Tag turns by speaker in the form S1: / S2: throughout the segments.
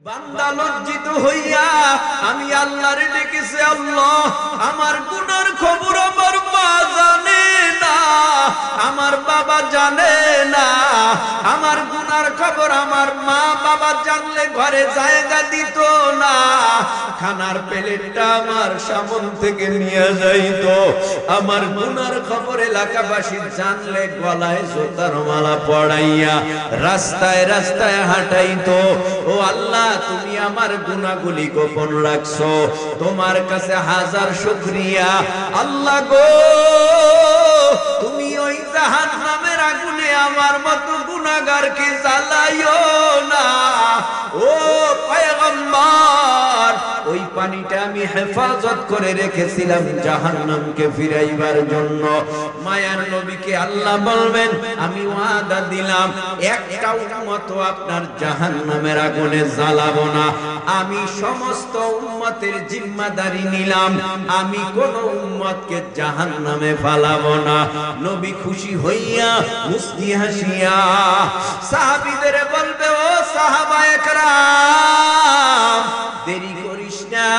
S1: বান্দা লজ্জিত হইয়া আমি আল্লাহরে ডেকেছে, আল্লাহ আমার গুনার খবর আমার মা জানে না, আমার বাবা জানে না, আমার গুনার খবর আমার মা বাবা জানলে ঘরে জায়গা দিত না, খানার প্লেটটা আমার সামন থেকে নিয়ে যাইতো, আমার গুনার খবর এলাকাবাসী জানলে গলায় জোতার মালা পড়াইয়া রাস্তায় রাস্তায় হাঁটাইতো। ও আল্লাহ, তুমি আমার গুনাহগুলি গোপন রাখছো, তোমার কাছে হাজার শুকরিয়া। আল্লাহ গো, তুমি ওই জাহান্নামের আগুনে আমার মতো গুনাহগারকে জ্বালাইও না। ও পয়গম্বর, ওই পানিটা আমি হেফাজত করে রেখেছিলাম জাহান্নামকে ফিরাইবার জন্য। মায়ার নবীকে আল্লাহ বলবেন, আমি ওয়াদা দিলাম একটা উম্মত আপনার জাহান্নামের আগুনে জ্বালাবো না, আমি সমস্ত উম্মতের জিম্মাদারি নিলাম, আমি কোন উম্মতকে জাহান্নামে ফালাবো না। নবী খুশি হইয়া মুস্কি হাসিয়া সাহাবীদের বলবে, ও সাহাবায়ে কেরাম, দেরি করিস না,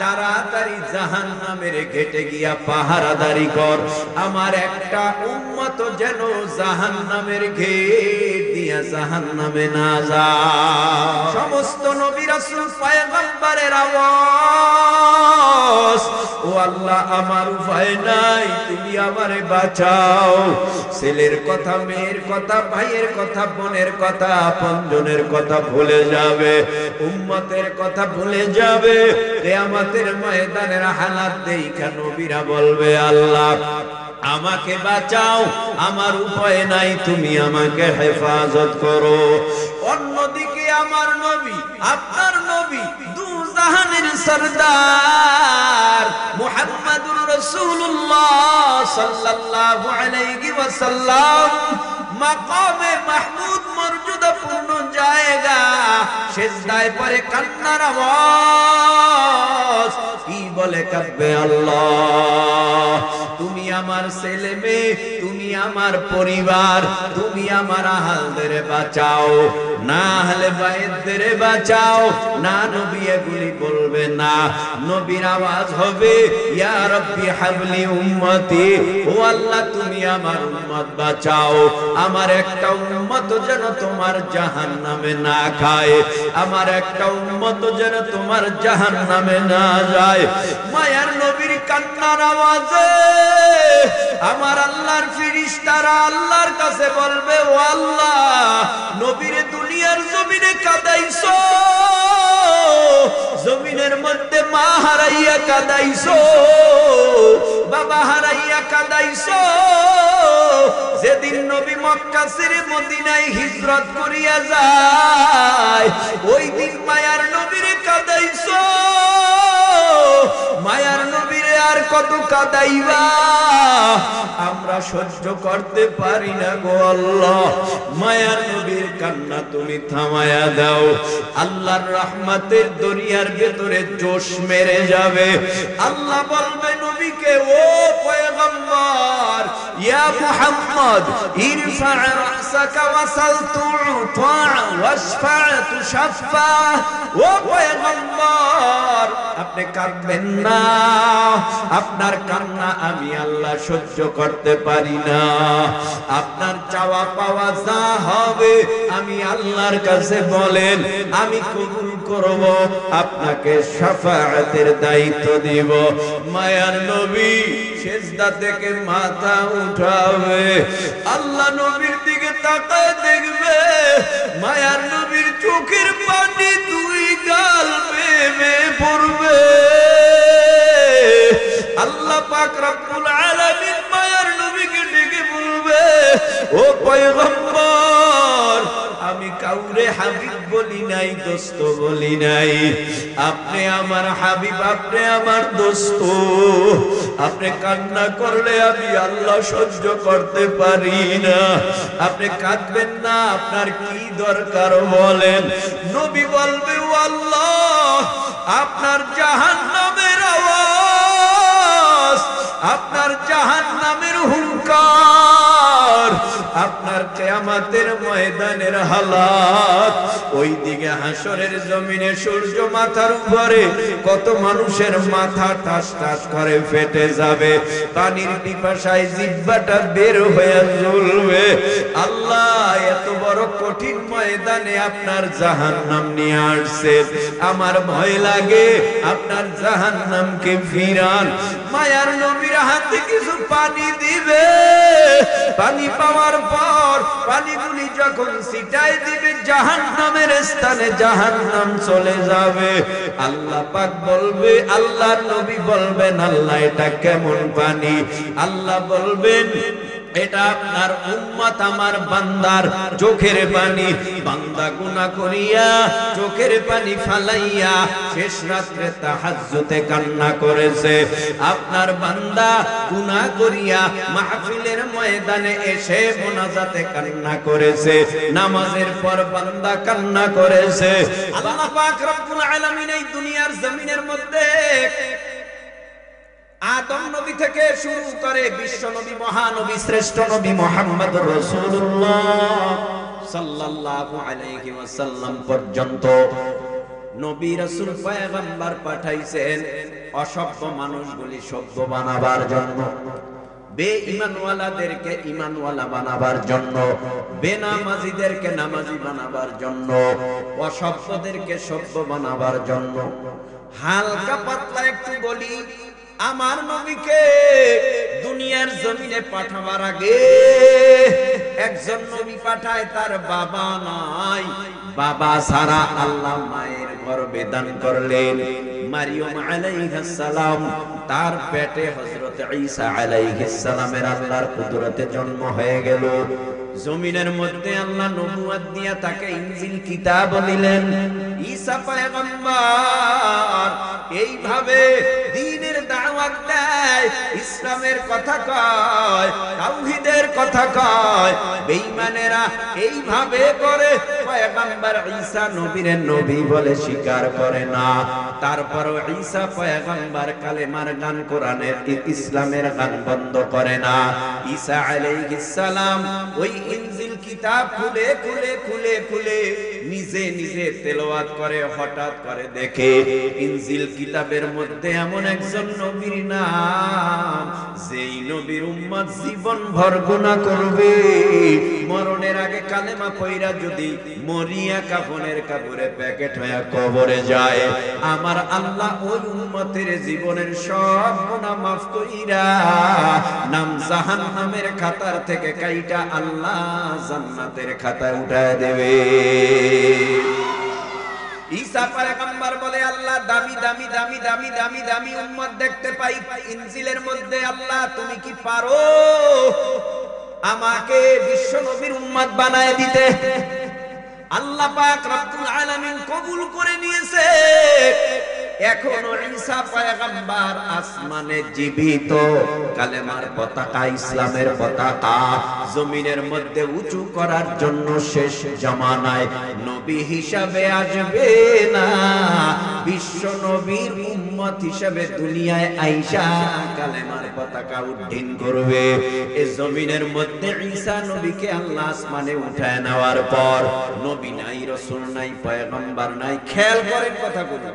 S1: তাড়াতাড়ি জাহান্নামের গেটে গিয়া পাহারাদারি কর, আমার একটা উম্মত যেন জাহান্নামের গেট দিয়া জাহান্নামে না যায়। সমস্ত নবী রাসূল পয়গম্বরের আওয়াজ, ও আল্লাহ আমার উপায় নাই, তুমি আমারে বাঁচাও। ছেলের কথা, মেয়ের কথা, ভাইয়ের কথা, বোনের কথা, আপনজনের কথা ভুলে যাবে, উম্মতের কথা ভুলে যাবে। কিয়ামতের ময়দানের হালাত দেইখা নবীরা বলবে, আল্লাহ আমাকে বাঁচাও, আমার উপায় নাই, তুমি আমাকে হেফাজত করো। অন্যদিকে আমার নবী, আপনার নবী, দু জাহানের সরদার মুহাম্মদুর রাসূলুল্লাহ সাল্লাল্লাহু আলাইহি ওয়াসাল্লাম, মাকামে মাহমুদ মর্যাদাপূর্ণ জায়গা, সিজদায় পড়ে কান্নার আওয়াজ, কি বলে কাঁদবে, আল্লাহ তুমি আমার ছেলে মেয়ে, তুমি আমার পরিবার, তুমি আমার আহলদের বাঁচাও, না আহলে বাইতদের বাঁচাও না। নবী এগুলি বলবে না, নবীর আওয়াজ হবে, ইয়া রাব্বি হাবলি উম্মতি, ও আল্লাহ তুমি আমার উম্মত বাঁচাও, আমার একটা উম্মত যেন তোমার জাহান্নামে না খায়, আমার একটা উম্মত যেন তোমার জাহান্নামে না যায়। মায়ার নবীর কান্নার আওয়াজে আমার আল্লাহর ফেরেশতারা আল্লাহর কাছে বলবে, ও আল্লাহ নবীর দুনিয়ার জমিনে কাঁদাইছো, জমিনের মধ্যে মা হারাইয়া কাঁদাইছো, বাবা হারাইয়া কাঁদাইছো, যেদিন নবী মক্কা ছেড়ে মদিনায় হিজরত করিয়া যায়, ওই দিন মায়ার নবীরে কাঁদাইছো, মায়ার নবীরে আর কত কাঁদাইবা, আমরা সহ্য করতে পারি না গো আল্লাহ, মায়ার নবীর কান্না তুমি থামায়া দাও। আল্লাহর রহমতের দরিয়ার ভেতরে জোশ মেরে যাবে। আল্লাহ বলবে নবীকে, ও পয়গম্বর, ইয়া মুহাম্মদ, ইরফা রাসাকা ওয়াসাল তু'তা ওয়াশফা তুশাফা। ও পয়গম্বর, আপনি কাঁদবেন না, আপনার কান্না আমি আল্লাহ সহ্য করতে পারি না, আপনার চাওয়া পাওয়া যা হবে আমি আল্লাহর কাছে বলেন, আমি কবুল করব, আপনাকে শাফাআতের দায়িত্ব দিব। মায়ার নবী সিজদা থেকে মাথা উঠাবে, আল্লাহ নবীর দিকে তাকায় দেখবে, মায়ার নবীর চোখের পানি দুই গাল বেয়ে পড়বে। আল্লাহ পাক রব্বুল আলামিন মায়ার নবীকে ডেকে বলবে, ও পয়গম্বর, আমি কাউরে হাবিব বলি নাই, দোস্ত বলি নাই, আপনি আমার হাবিব, আপনি আমার দোস্ত, আপনি কান্না করলে আমি আল্লাহ সহ্য করতে পারি না, আপনি কাঁদবেন না, আপনার কি দরকার বলেন। নবী বলবে, ও আল্লাহ আপনার জাহান্নামের আওয়াজ, আপনার জাহান্নামের হুঙ্কার আপনার কিয়ামতের ময়দানের হালাত। ওইদিকে হাসরের জমিনে সূর্য মাথার উপরে, কত মানুষের মাথা টাস টাস করে ফেটে যাবে, পানির পিপাসায় জিহ্বাটা বের হয়ে জ্বলবে। আল্লাহ এত বড় কঠিন ময়দানে আপনার জাহান্নাম নিয়ে আসছে, আমার ভয় লাগে আপনার জাহান্নামকে ফিরান। মায়ার নবীর হাতে কিছু পানি দিবে, পানি পাওয়ার পর পানিগুলি যখন ছিটাই দিবে জাহান্নামের স্থানে, জাহান্নাম চলে যাবে। আল্লাহ পাক বলবে, আল্লাহর নবী বলবেন, আল্লাহ এটা কেমন পানি? আল্লাহ বলবেন, এটা আপনার উম্মত আমার বান্দার চোখের পানি। বান্দা গুনাহ করিয়া চোখের পানি ফালাইয়া শেষ রাত্রে তাহাজ্জুদে কান্না করেছে। আপনার বান্দা গুনাহ করিয়া মাহফিলের ময়দানে এসে মোনাজাতে কান্না করেছে, নামাজের পর বান্দা কান্না করেছে। আল্লাহ পাক রব্বুল আলামিন এই দুনিয়ার জমিনের মধ্যে আদম নবী থেকে শুরু করে বিশ্ব নবী, মহানবী, শ্রেষ্ঠ নবী মুহাম্মদুর রাসূলুল্লাহ সাল্লাল্লাহু আলাইহি ওয়াসাল্লাম পর্যন্ত নবী রাসূল পয়গম্বর পাঠাইছেন অসভ্য মানুষগুলি সভ্য বানাবার জন্য, বেঈমানওয়ালাদেরকে ঈমানওয়ালা বানাবার জন্য, বেনামাজীদেরকে নামাজি বানাবার জন্য, অসভ্যদেরকে সভ্য বানাবার জন্য। হালকা পাতলা একটু বলি, আমার নবীকে দুনিয়ার জমিনে পাঠাবার আগে একজন নবী পাঠায়, তার বাবা নাই, বাবা ছাড়া আল্লাহ মায়ের গর্ভে দান করলেন মারিয়ম আলাইহিস সালাম, তার পেটে হযরত ঈসা আলাইহিস সালামের আল্লাহর কুদরতে জন্ম হয়ে গেল। জমিনের মধ্যে আল্লাহ নবুয়ত দিয়া তাকে ইনজিল কিতাব দিলেন। ঈসা পয়গম্বর এইভাবে দ্বীনের দাওয়াত দেয়, ইসলামের কথা কয়, তাওহীদের কথা কয়। বেঈমানেরা এইভাবে করে পয়গম্বর ঈসা নবীর নবী বলে স্বীকার করে না। তারপরও ঈসা পয়গম্বর কালেমার গান, কোরআনের ইসলামের গান বন্ধ করে না। ঈসা আলাইহিস সালাম ওই ইনজিল কিতাব খুলে খুলে খুলে খুলে নিজে নিজে তেলাওয়াত করে, হঠাৎ করে দেখে ইনজিল কিতাবের মধ্যে এমন একজন নবীর নাম, যেই নবীর উম্মত জীবন ভর গুনাহ করবে, মরণের আগে কালেমা পয়রা যদি মরিয়া কাফনের কাপড়ে প্যাকেট হয়ে কবরে যায়, আমার আল্লাহ ওই উম্মতের জীবনের সব গুনাহ মাফ কইরা নাম জাহান্নামের খাতার থেকে কাইটা আল্লাহ জান্নাতের খাতায় উঠায় দেবে। ঈসা পয়গম্বর বলে, আল্লাহ দামি দামি দামি দামি দামি দামি উম্মত দেখতে পাই ইনজিলের মধ্যে, আল্লাহ তুমি কি পারো আমাকে বিশ্ব নবীর উম্মত বানায় দিতে? আল্লাহ পাক রব্বুল আলামিন কবুল করে নিয়েছে। এখনো ঈসা পয়গম্বর আসমানে জীবিত, কালেমার পতাকা, ইসলামের পতাকা জমিনের মধ্যে উঁচু করার জন্য শেষ জামানায় নবী হিসাবে আসবে না, বিশ্ব নবীর উম্মত হিসাবে দুনিয়ায় আইসা কালেমার পতাকা উড্ডীন করবে। এই জমিনের মধ্যে ঈসা নবীকে আল্লাহ আসমানে উঠায় নেওয়ার পর নবী নাই, রাসূল নাই, পয়গম্বর নাই। খেয়াল করেন কথাগুলো,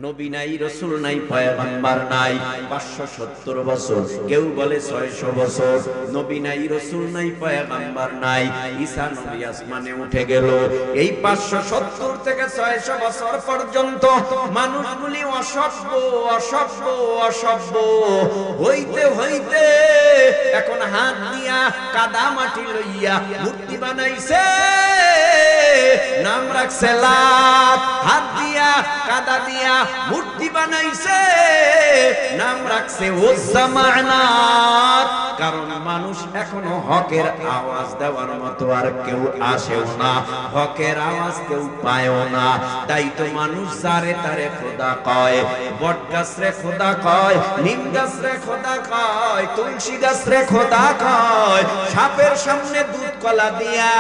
S1: নবী নাই, রাসূল নাই, পয়গম্বর নাই। 570 বছর, কেউ বলে 600 বছর, নবী নাই, রাসূল নাই, পয়গম্বর নাই। ঈসা নবী আসমানে উঠে গেল। এই 570 থেকে 600 বছর পর্যন্ত মানুষগুলি অসভ্য অসভ্য অসভ্য হইতে হইতে এখন হাত দিয়া কাদা মাটি লইয়া মূর্তি বানাইছে, নাম রাখছে লাত। হাত দিয়া কাদা দিয়া মূর্তি বানাইছে, নাম রাখছে উজ্জা মানাত। কারণ মানুষ এখনো হকের আওয়াজ দেওয়ার মতো আর কেউ আসেও না, হকের আওয়াজ কেউ পায়ও না। তাই তো মানুষ যারে তারে খোদা কয়, বট গাছ রে খোদা কয়, নিম গাছ রে খোদা কয়, তুলসী গাছ রে খোদা কয়। সাপের সামনে দুধ কলা দিয়া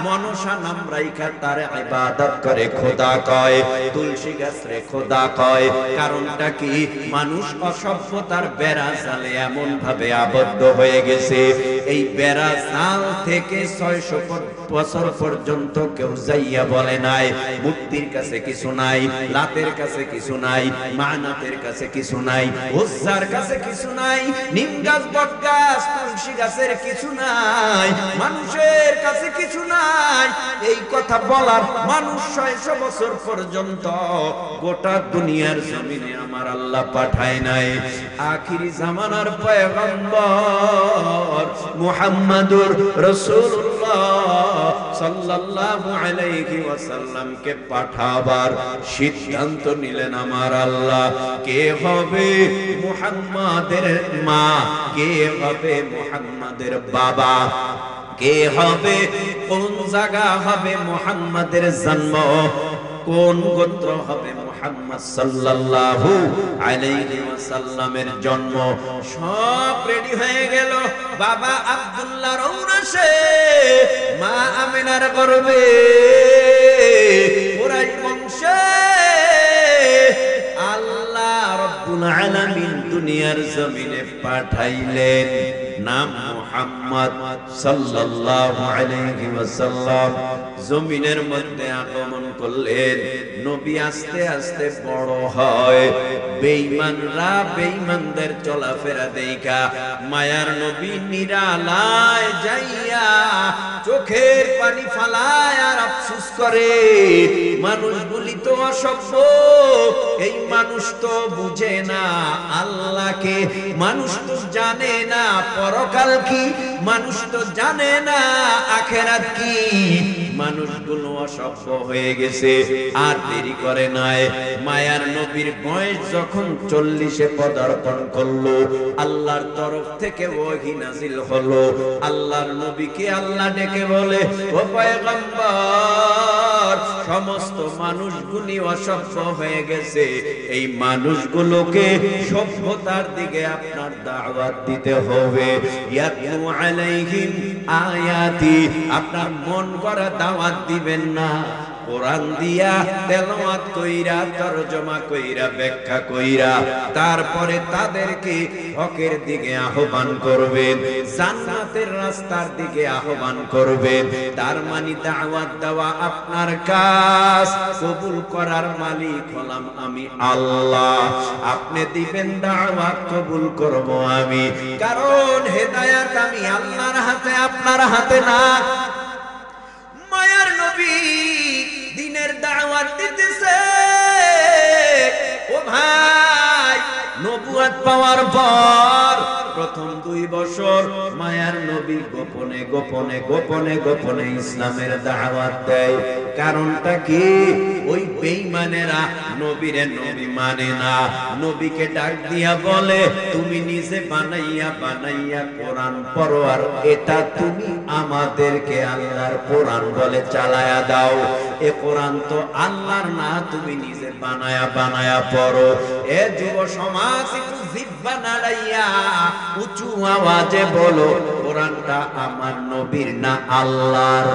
S1: মনসা নাম রাইখা তার ইবাদত করে খোদা কয়, তুলসী গাছ রে খোদা কয়। কারণটা কি? মানুষ অসভ্যতার বেড়া জালে এমন ভাবে আবদ্ধ হয়ে হয়ে গেছে। এই বেড়া সাল থেকে 600 বছর পর্যন্ত কেউ যাইয়া বলে নাই মুক্তির কাছে কিছু নাই, লাতের কাছে কিছু নাই, মানাতের কাছে কিছু নাই, উজ্জার কাছে কিছু নাই, নিম গাছ, বট গাছ, তুলসী গাছের কিছু নাই, মানুষের কাছে কিছু নাই। এই কথা বলার মানুষ 600 বছর পর্যন্ত গোটা দুনিয়ার জমিনে আমার আল্লাহ পাঠায় নাই। আখিরি জামানার পয়গম্বর মুহাম্মাদুর রাসূলুল্লাহ সাল্লাল্লাহু আলাইহি ওয়াসাল্লামকে পাঠাবার সিদ্ধান্ত নিলেন আমার আল্লাহ। কে হবে মুহাম্মাদের মা, কে হবে মুহাম্মাদের বাবা, কে হবে, কোন জায়গা হবে মুহাম্মাদের জন্ম, কোন গোত্র হবে মুহাম্মদ সাল্লাল্লাহু আলাইহি ওয়াসাল্লামের জন্ম, সব রেডি হয়ে গেল। বাবা আব্দুল্লাহর ঔরসে, মা আমিনার গর্ভে, কুরাইশ বংশে আল্লাহ রাব্বুল আলামিন দুনিয়ার জমিনে পাঠাইলেন নাম মুহাম্মদ সাল্লাল্লাহু আলাইহি ওয়াসাল্লাম। জমিনের মধ্যে আগমন করলেন। নবী আস্তে আস্তে বড় হয়। বেঈমানরা বেঈমানদের চলাফেরা দেখা মায়ার নবী নিরালায় যাইয়া চোখের পানি ফালায় আর আফসোস করে, মানুষগুলি তো অসভ্য, এই মানুষ তো বুঝে না আল্লাহকে, মানুষ তো জানে না পরকাল কি, মানুষ তো জানে না আখিরাত কি, মানুষগুলো অসভ্য হয়ে গেছে। আর দেরি করে নাই, মায়ার নবীর বয়স যখন 40-এ পদার্পণ করলো, আল্লাহর তরফ থেকে ওহী নাজিল হলো। আল্লাহর নবীকে আল্লাহ ডেকে বলে, ও পয়গম্বর, সমস্ত মানুষগুলি অসভ্য হয়ে গেছে, এই মানুষগুলোকে সভ্যতার দিকে আপনার দাওয়াত দিতে হবে। ইয়াতলু আলাইহিম আয়াতি, আপনার মন গড়া দাওয়াত দিবেন না, কোরআন দিয়া তেলাওয়াত কইরা, তরজমা কইরা, ব্যাখ্যা কইরা তারপরে তাদেরকে হকের দিকে আহ্বান করবেন, জান্নাতের রাস্তার দিকে আহ্বান করবেন। তার মানে দাওয়াত দেওয়া আপনার কাজ, কবুল করার মালিক হলাম আমি আল্লাহ। আপনি দিবেন দাওয়াত, কবুল করব আমি, কারণ হেদায়েত আমি আল্লাহর হাতে, আপনার হাতে না। মায়ার নবী দিনের দাওয়াত দিতেছে। ও ভাই, নবুয়ত পাওয়ার পর প্রথম 2 বছর মায়ার নবী গোপনে গোপনে গোপনে গোপনে ইসলামের দাওয়াত দেয়। কারণটা কি? ওই বেঈমানেরা নবীরে নবী মানে না। নবীকে ডাক দিয়া বলে, তুমি নিজে বানাইয়া বানাইয়া কোরআন পড়ো, আর এটা তুমি আমাদেরকে আল্লাহর কোরআন বলে চালায়া দাও। এ কোরআন তো আল্লাহর না, তুমি নিজে বানায়া বানায়া পড়ো। এ যুব সমাজ, একটু জিহ্বা নাড়াইয়া উঁচু আওয়াজে বলো, কোরআনটা আমার নবীর না আল্লাহর।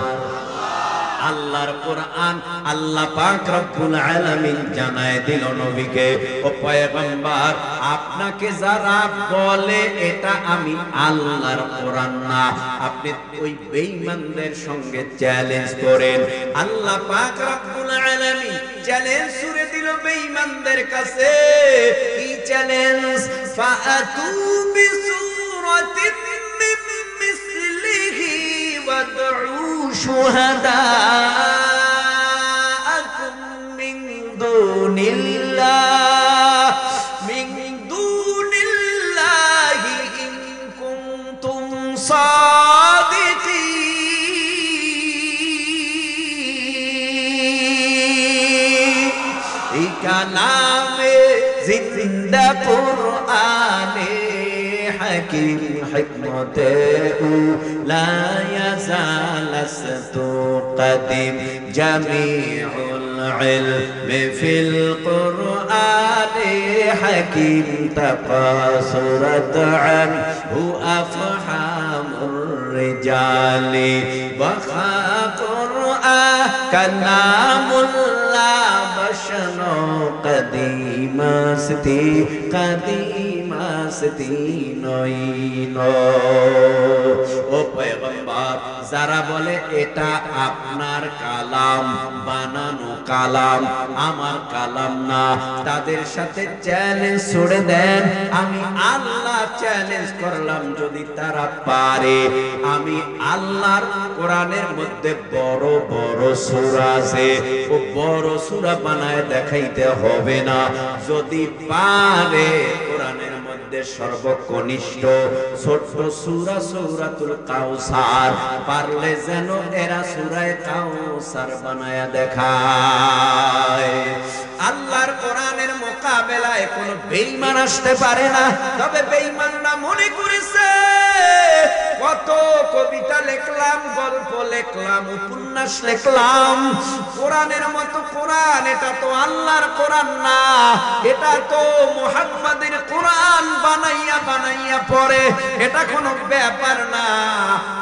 S1: আল্লাহর কোরআন আল্লাহ পাক রব্বুল আলামিন জানায় দিল নবীকে, ও পয়গম্বর, আপনাকে যারা বলে এটা আমি আল্লাহর কোরআন না, আপনি ওই বেঈমানদের সঙ্গে চ্যালেঞ্জ করেন। আল্লাহ পাক রব্বুল আলামিন চ্যালেঞ্জ ছুড়ে দিল বেঈমানদের কাছে। কি চ্যালেঞ্জ? ফাআতু বিসূরাতিন মিন মিসলিহি ওয়াদউ শুহাদাআকুম মিন দুনিল্লাহি ইন কুনতুম সাদিকিন। এই কালামে জিন্দা কুরআনে হাকিম হিকমতে লা ইয়াজালাস্তু কাদিম জামিউল ইলমি ফিল কুরআনে হাকিম তাকাসুরাত আনহু আফহামুর রিজালি ওয়া কুরআন কালামুল্লাহ শোনো কদিমাস্তি কদিমাস্তি নইন। ও পয়গম্বর, যারা বলে এটা আপনার কালাম, বানানো কালাম, আমার কালাম না, তাদের সাথে চ্যালেঞ্জ ছুড়ে দেন। আমি আল্লাহ চ্যালেঞ্জ করলাম, যদি তারা পারে, আমি আল্লাহর কোরআনের মধ্যে বড় বড় সূরা আছে, ও বড় সূরা বানায় দেখাইতে হবে না। যদি পারে কোরআনের মধ্যে সর্বকনিষ্ঠ ছোট্ট সূরা সূরাতুল কাউসার, পারলে যেন এরা সূরায়ে কাউসার বানায়া দেখায়। আল্লাহর কোরআনের মোকাবেলায় কোনো বেঈমান আসতে পারে না। তবে বেঈমানরা মনে করেছে কত কবিতা লিখলাম, গল্প লিখলাম, উপন্যাস লিখলাম, কোরআনের মতো কোরআন, এটা তো আল্লাহর কোরআন না, এটা তো মুহাম্মাদের কোরআন বানাইয়া বানাইয়া পড়ে, এটা কোনো ব্যাপার না।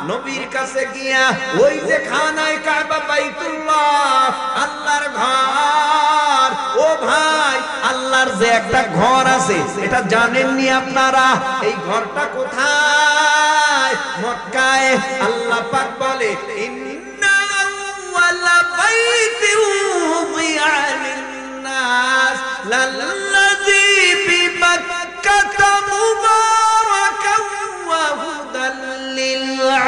S1: নবীর কাছে গিয়া ওই যে খানায় কাবা, বাইতুল্লাহ, আল্লাহর ঘর, ও ভাই, আল্লাহর যে একটা ঘর আছে, এটা জানেননি আপনারা? এই ঘরটা কোথায়? মক্কায়। আল্লাহ পাক বলে, ইন্না আউয়ালা বাইতিন উযিআ লিন-নাস লাল্লাযী বিমাক্কাতা মুবারাকান ওয়া হুদাল লিল-আলামিন।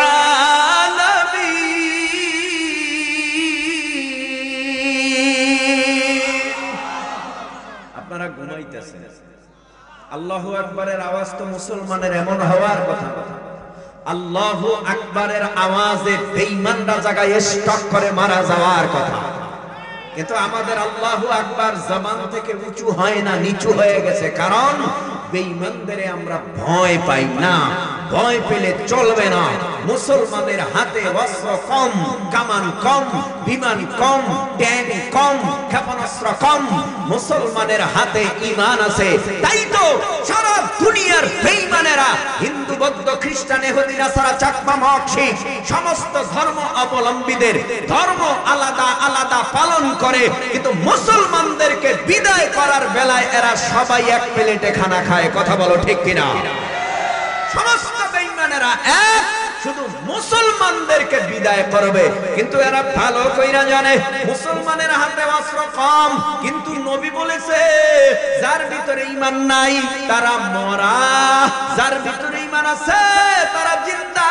S1: আপনারা ঘুমাইতেছেন। আল্লাহু আকবারের আওয়াজ তো মুসলমানের এমন হওয়ার কথা। আল্লাহু আকবারের আওয়াজে বেঈমানরা জায়গায় স্টক করে মারা যাওয়ার কথা। কিন্তু আমাদের আল্লাহু আকবার জবান থেকে উঁচু হয় না, নিচু হয়ে গেছে। কারণ বেঈমানদের আমরা ভয় পাই না, ভয় পেলে চলবে না। মুসলমানের হাতে অস্ত্র কম, কামান কম, বিমান কম, ট্যাঙ্ক কম, ক্ষেপণাস্ত্র কম, মুসলমানের হাতে ঈমান আছে। তাই তো সারা দুনিয়ার বেঈমানেরা, হিন্দু, বৌদ্ধ, খ্রিস্টান, ইহুদি, নাসারা, চাকমা, মগ, শিখ, সমস্ত ধর্ম অবলম্বীদের ধর্ম আলাদা আলাদা পালন করে, কিন্তু মুসলমানদেরকে বিদায় করার বেলায় এরা সবাই এক প্লেটে খানা খায়। কথা বলো ঠিক কিনা? সমস্ত বেঈমানেরা এক, শুধু মুসলমানদেরকে বিদায় করবে। কিন্তু এরা ভালো কইরা জানে মুসলমানের হাতে অস্ত্র কম, কিন্তু নবী বলেছে যার ভিতরে ঈমান নাই তারা মরা, যার ভিতরে ঈমান আছে তারা জিন্দা।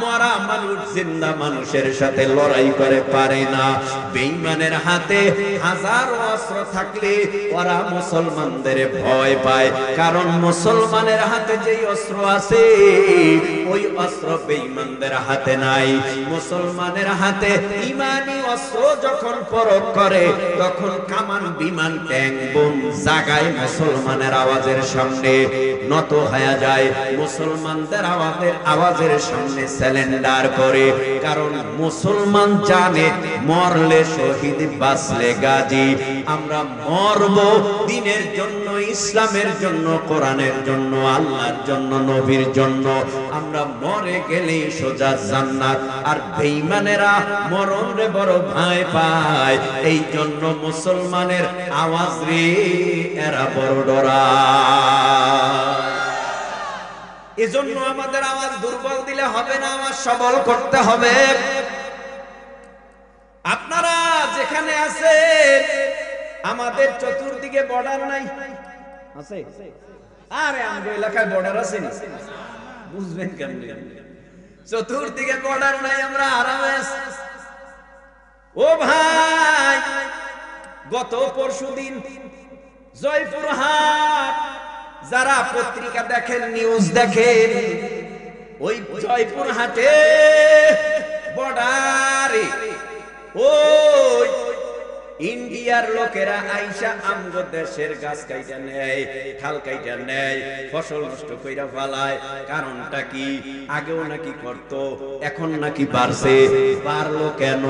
S1: মরা মানুষ জিন্দা মানুষের সাথে লড়াই করে পারে না। বেঈমানের হাতে হাজারো অস্ত্র থাকলে ওরা মুসলমানদের ভয় পায়, কারণ মুসলমানের হাতে যেই অস্ত্র আছে ওই অস্ত্র বেঈমানদের হাতে নাই। মুসলমানের হাতে ঈমানি অস্ত্র যখন প্রয়োগ করে, তখন কামান, বিমান, ট্যাঙ্ক, বোম জাগায় মুসলমানের আওয়াজের সামনে নত হয়ে যায়, মুসলমানদের আওয়াজের সামনে স্যালেন্ডার করে। কারণ মুসলমান জানে মরলে শহীদ, বাঁচলে গাজী। আমরা মরব দ্বীনের জন্য, ইসলামের জন্য, কোরআনের জন্য, আল্লাহর জন্য, নবীর জন্য। আমরা মরে গেলেই সোজা জান্নাত। আর বেঈমানেরা মরণে বড় ভয় পায়, এই জন্য মুসলমানের আওয়াজ রে এরা বড় ডরায়। এজন্য আমাদের আওয়াজ দুর্বল দিলে হবে না, আওয়াজ সবল করতে হবে। আপনারা যেখানে আছেন, আমাদের চতুর্দিকে বর্ডার নাই আছে? আরে আমাদের এলাকায় বর্ডার আছে না, বুঝবেন কেমনে? চতুর্দিকে বর্ডার নাই, আমরা আরামে আছি। ও ভাই, গত পরশুদিন জয়পুরহাট, যারা পত্রিকা দেখেন, নিউজ দেখেন, ওই জয়পুরহাটে বর্ডারে ওই ইন্ডিয়ার লোকেরা আইসা আমগো দেশের গাছ কাইটা নেয়, খাল কাইটা নেয়, ফসল নষ্ট কইরা ফেলায়। কারণটা কি? আগেও নাকি করতো, এখন নাকি বাড়ছে। বাড়লো কেন?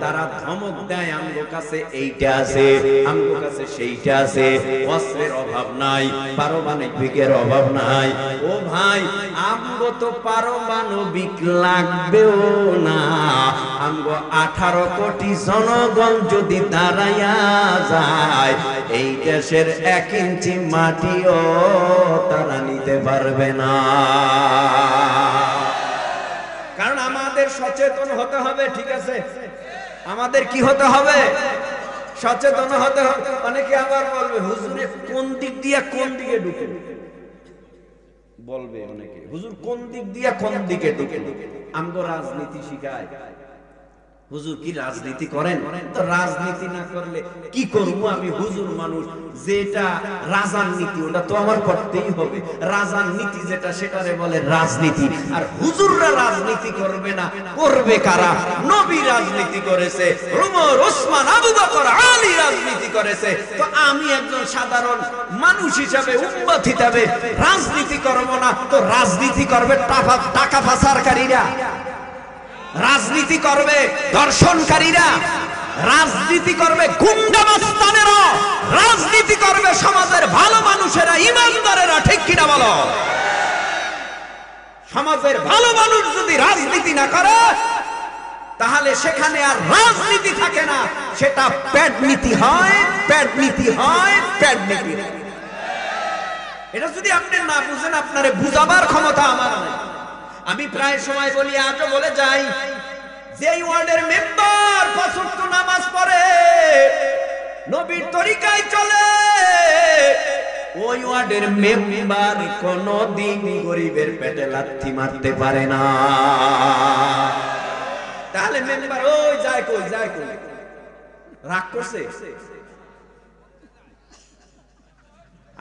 S1: তারা ধমক দেয়, আমগো কাছে এইটা আছে, আমগো কাছে সেইটা আছে, অস্ত্রের অভাব নাই, পারমাণবিকের অভাব নাই। ও ভাই, আমগো তো পারমাণবিক লাগবেও না। আমগো 18 কোটি জনগণ যদি তার হারাইয়া যায়, এই দেশের 1 ইঞ্চি মাটিও তারা নিতে পারবে না। কারণ আমাদের সচেতন হতে হবে, ঠিক আছে? আমাদের কি হতে হবে? সচেতন হতে হবে। অনেকে আবার বলবে হুজুরে কোন দিক দিয়ে কোন দিকে ঢুকে বলবে, অনেকে হুজুর কোন দিক দিয়ে কোন দিকে ঢুকে। আমগো রাজনীতি শিখায়, হুজুর কি রাজনীতি করেন? তো রাজনীতি না করলে কি করব আমি? হুজুর মানুষ, যেটা রাজার নীতি ওটা তো আমার করতেই হবে। রাজার নীতি যেটা সেটারে বলে রাজনীতি। আর হুজুররা রাজনীতি করবে না, করবে কারা? নবী রাজনীতি করেছে, ওমর, ওসমান, আবু বকর, আলী রাজনীতি করেছে। তো আমি একজন সাধারণ মানুষ হিসাবে, উম্মত হিসাবে রাজনীতি করব না? তো রাজনীতি করবে টাকা পাচারকারীরা, রাজনীতি করবে ধর্ষণকারীরা, রাজনীতি করবে গুন্ডা মাস্তানেরা, রাজনীতি করবে সমাজের ভালো মানুষেরা, ইমানদারেরা। ঠিক কিনা বলো? সমাজের ভালো মানুষ যদি রাজনীতি না করে তাহলে সেখানে আর রাজনীতি থাকে না, সেটা প্যাড নীতি হয়, প্যাড নীতি হয়, প্যাড নীতি। এটা যদি আপনি না বুঝেন, আপনারে বুঝাবার ক্ষমতা আমার নাই। আমি প্রায় সময় বলি, আজও বলে যাই, যে ওয়ার্ডের মেম্বার 5 ওয়াক্ত নামাজ পড়ে, নবীর তরিকায় চলে, ওই ওয়ার্ডের মেম্বার কোনদিন গরিবের পেটে লাথি মারতে পারে না। তাহলে মেম্বার ওই যায় কই, যায় কই? রাগ করছে?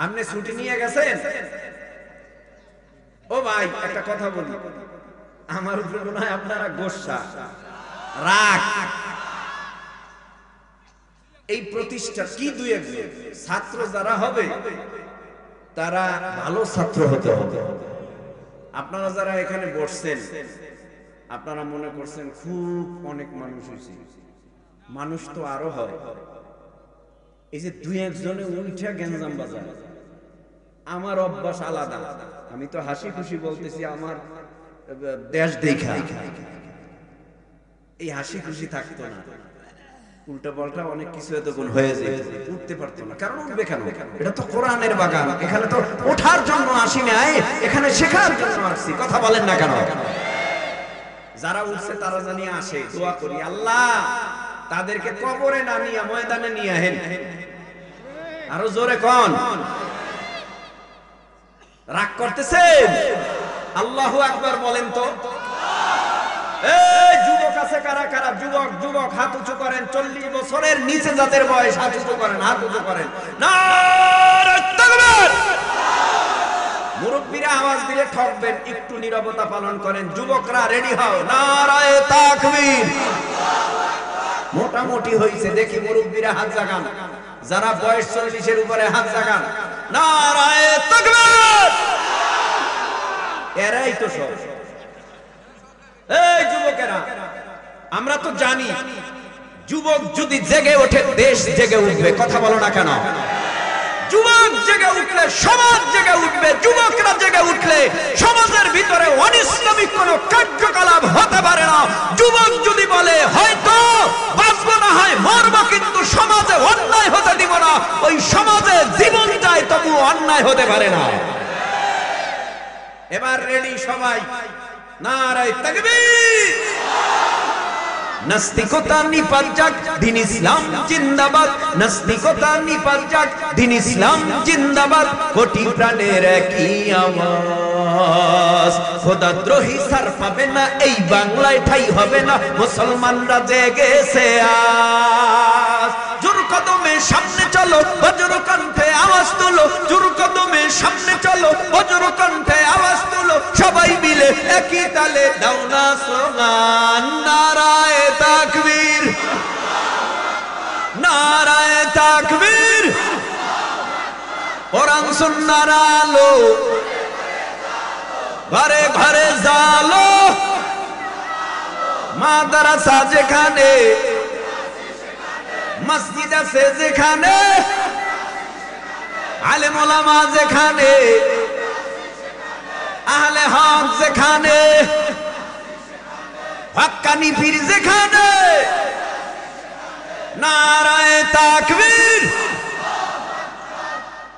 S1: আপনি ছুটি নিয়ে গেছেন? ও ভাই একটা কথা বলি, আমার উপরে মনে হয় আপনারা গোসা, রাগ। এই প্রতিষ্ঠা কি 2-1 ছাত্র যারা হবে তারা ভালো ছাত্র হতে হবে। আপনারা যারা এখানে বসছেন, আপনারা মনে করছেন খুব অনেক মানুষ হয়েছে, মানুষ তো আরো হয়। এই যে 2-1 জনে উঠে গেঞ্জাম বাজার, আমার অভ্যাস আলাদা। আমি তো হাসি খুশি বলতেছি, আমার দেশ দেখা এই হাসি খুশি থাকতো না, উল্টা পাল্টা অনেক কিছু এতক্ষণ হয়ে যায়, উঠতে পারতো না। কারণ উঠবে কেন? এটা তো কোরআনের বাগান, এখানে তো ওঠার জন্য আসি নাই, এখানে শেখার জন্য আসছি। কথা বলেন না কেন? যারা উঠছে তারা জানিয়ে আসে, দোয়া করি আল্লাহ তাদেরকে কবরে না নিয়ে ময়দানে নিয়ে আহেন। আরো জোরে কোন? রাগ করতেছেন? আল্লাহু আকবার বলেন তো। এই যুবক আছে কারা কারা? যুবক যুবক হাত উঁচু করেন। 40 বছরের নিচে যাদের বয়স হাত উঁচু করেন, হাত উঁচু করেন। নারে তাকবীর! মুরব্বিরা আওয়াজ দিলে ঠকবেন, একটু নীরবতা পালন করেন। যুবকরা রেডি হও, নারায়ে তাকবীর! মোটামুটি হইছে, দেখি মুরব্বিরা হাত জাগান। যারা বয়স 40-এর উপরে হাত জাগান, নারায়ে তাকবীর! এরাই তো সব। এই যুবকেরা, আমরা তো জানি যুবক যদি জেগে ওঠে দেশ জেগে উঠবে। কথা বলো না কেন? যুবক জেগে উঠলে সমাজ জেগে উঠবে। যুবকরা জেগে উঠলে সমাজের ভিতরে অনিসলামিক কোনো কার্যকলাপ হতে পারে না। যুবক যদি বলে হয়তো বাঁচবো না হয় মরবো, কিন্তু সমাজে অন্যায় হতে দিব না, ওই সমাজে জীবন যায় তবু অন্যায় হতে পারে না। এবার রেডি সবাই, নারায়ে তাকবীর! নাস্তিকতা নিপাত যাক, দ্বীন ইসলাম জিন্দাবাদ। নাস্তিকতা নিপাত যাক, দ্বীন ইসলাম জিন্দাবাদ। কোটি প্রাণের একই আওয়াজ, খোদাদ্রোহী ছাড় পাবে না, এই বাংলায় ঠাঁই হবে না। মুসলমানরা জেগেছে আজ, জোর কদমে সামনে চলো, বজ্র কণ্ঠে আওয়াজ তুলো। জোর কদমে সামনে চলো, বজ্র কণ্ঠে আওয়াজ তুলো। সবাই মিলে একই তালে দাও না স্লোগান, নারায়ে তাকবীর! নারায়ে তাকবীর! কোরআন সুন্নাহর আলো ঘরে ঘরে জালো। মাদ্রাসা যেখানে, মসজিদ আছে যেখানে, আলেম ওলামা যেখানে, আহলে হক যেখানে, হক্কানি পীর যেখানে, নারায়ে তাকবীর।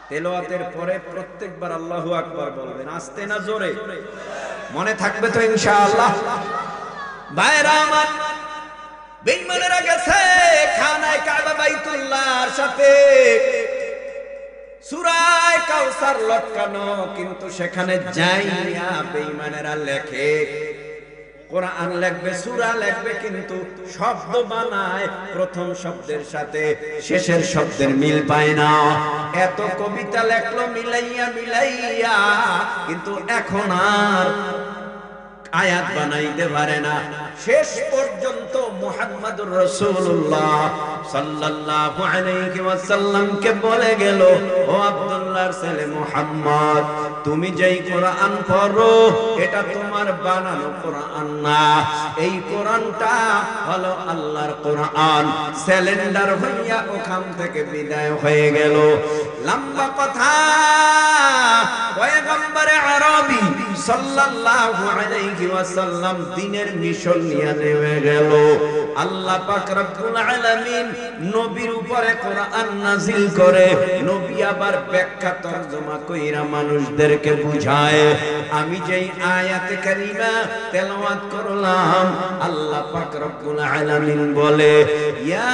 S1: তেলাওয়াতের পরে প্রত্যেকবার আল্লাহু আকবার বলবেন, আস্তে না জোরে? মনে থাকবে তো ইনশাআল্লাহ? ভাইরা আমার, বেঈমানেরা গেছে খানায়ে কাবা বাইতুল্লাহর সাথে সূরা কাউসার লটকানো, কিন্তু সেখানে যাইয়া বেঈমানেরা লেখে, কোরআন লিখবে, সূরা লিখবে, কিন্তু শব্দ বানায় প্রথম শব্দের সাথে শেষের শব্দের মিল পায় না। এত কবিতা লেখলো মিলাইয়া মিলাইয়া, কিন্তু এখন আর আয়াত বানাইতে পারে না। শেষ পর্যন্ত মুহাম্মদুর রাসূলুল্লাহ সাল্লাল্লাহু আলাইহি ওয়াসাল্লাম কে বলে গেল, ও আব্দুল্লাহর ছেলে মুহাম্মদ, তুমি যেই কোরআন পড়ো এটা তোমার বানানো কোরআন না, এই কোরআনটা হলো আল্লাহর কোরআন। সিলিন্ডার হইয়া ওখান থেকে বিদায় হয়ে গেল। লম্বা কথা, পয়গম্বরে আরবি সাল্লাল্লাহু আলাইহি ওয়াসাল্লাম দিনের মিশন নিয়ে নেমে গেল। আল্লাহ পাক রব্বুল আলামিন নবীর উপরে কোরআন নাযিল করে, নবী আবার ব্যাখ্যা তরজমা কইরা মানুষদেরকে বুঝায়। আমি যেই আয়াতে কারিমা তেলাওয়াত করলাম, আল্লাহ পাক রব্বুল আলামিন বলে, ইয়া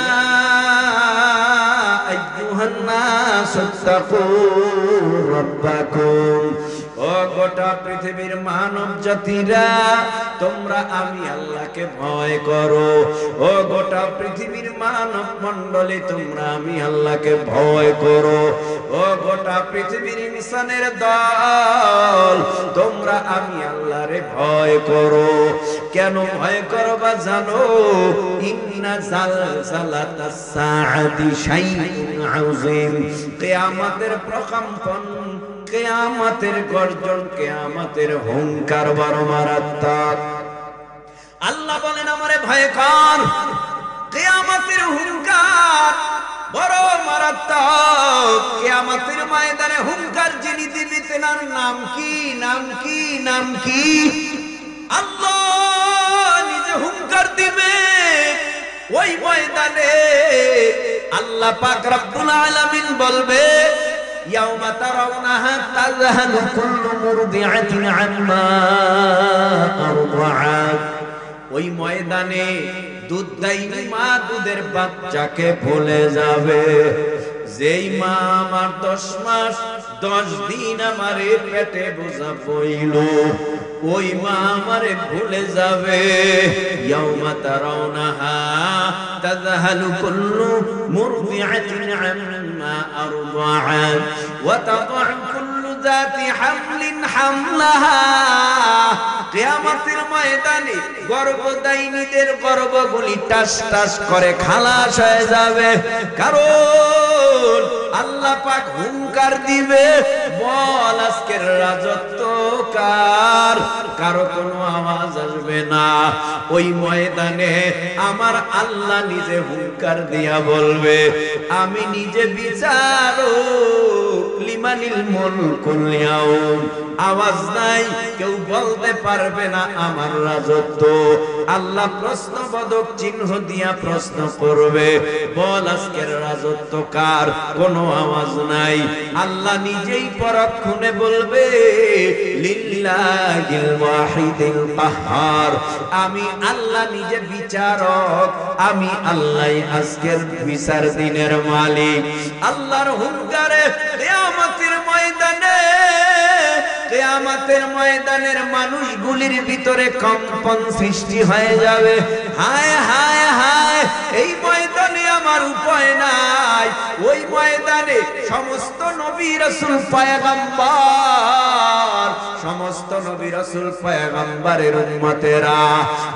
S1: আইয়ুহান নাস ইত্তাকু রাব্বাকুম, ও গোটা পৃথিবীর মানব জাতিরা, তোমরা আমি আল্লাহকে ভয় করো। ও গোটা পৃথিবীর মানব মণ্ডলী, তোমরা আমি আল্লাহকে ভয় করো। ও গোটা পৃথিবীর ইনসানের দল, তোমরা আমি আল্লাহরে ভয় করো। কেন ভয় করো বা জানো? ইন্না জালজালাতাস সাআতি শাইউন আযীম, কিয়ামতের প্রকম্পন, কিয়ামতের গর্জন, কিয়ামতের হুঙ্কার বড় মারাত্মক। আল্লাহ বলেন আমারে ভয় কর, কিয়ামতের হুঙ্কার বড় মারাত্মক। কিয়ামতের ময়দানে হুঙ্কার যিনি দিবে তার নাম কি? নাম কি? নাম কি? আল্লাহ নিজে হুঙ্কার দিবে ওই ময়দানে। আল্লাহ পাক রব্বুল আলামিন বলবে, ইয়াউমা তারাউনাহা তাযহালু কুল্লু মুরদিআতিন আম্মা আরদাআত, ওই ময়দানে দুধদাইনী মা দুধের বাচ্চাকে ভুলে যাবে। যেই মা আমার 10 মাস 10 দিন আমারে পেটে বোঝা বইল, ওই মা আমারে ভুলে যাবে। ইয়াউমা তারাউনাহা তাযহালু কুল্লু মুরদিআতিন আম্মা আরদাআত ওয়া তাদউ কুল্লু যাতি হামলিন হামলাহা। কিয়ামতের ময়দানে গর্ভদায়িনীদের গর্ভগুলি টাস টাস করে খালাস হয়ে যাবে, কারণ আল্লাহ পাক হুঙ্কার দিবে, বল আজকের রাজত্ব কার? কারো কোনো আওয়াজ আসবে না। ওই ময়দানে আমার আল্লাহ নিজে হুঙ্কার দিয়া বলবে, আমি নিজে বিচারক, লিমানিল মুলকুল ইয়াউম। আওয়াজ নাই, কেউ বলতে পারবে না আমার রাজত্ব। আল্লাহ প্রশ্নবোধক চিহ্ন দিয়া প্রশ্ন করবে, বল আজকের রাজত্ব কার? কোনো আওয়াজ নাই। আল্লাহ নিজেই পরক্ষণে বলবে, লিল্লাহিল ওয়াহিদিল কাহ্হার, আমি আল্লাহ নিজে বিচারক, আমি আল্লাহই আজকের বিচার দিনের মালিক। আল্লাহর হুঙ্কারে কিয়ামতের ময়দানে, কিয়ামতের ময়দানের মানুষগুলির ভিতরে কম্পন সৃষ্টি হয়ে যাবে। হায় হায় হায়, এই ময়দানে আমার উপায় নাই। ওই ময়দানে সমস্ত নবী রাসূল পয়গম্বর, সমস্ত নবী রাসূল পয়গম্বরের উম্মতেরা,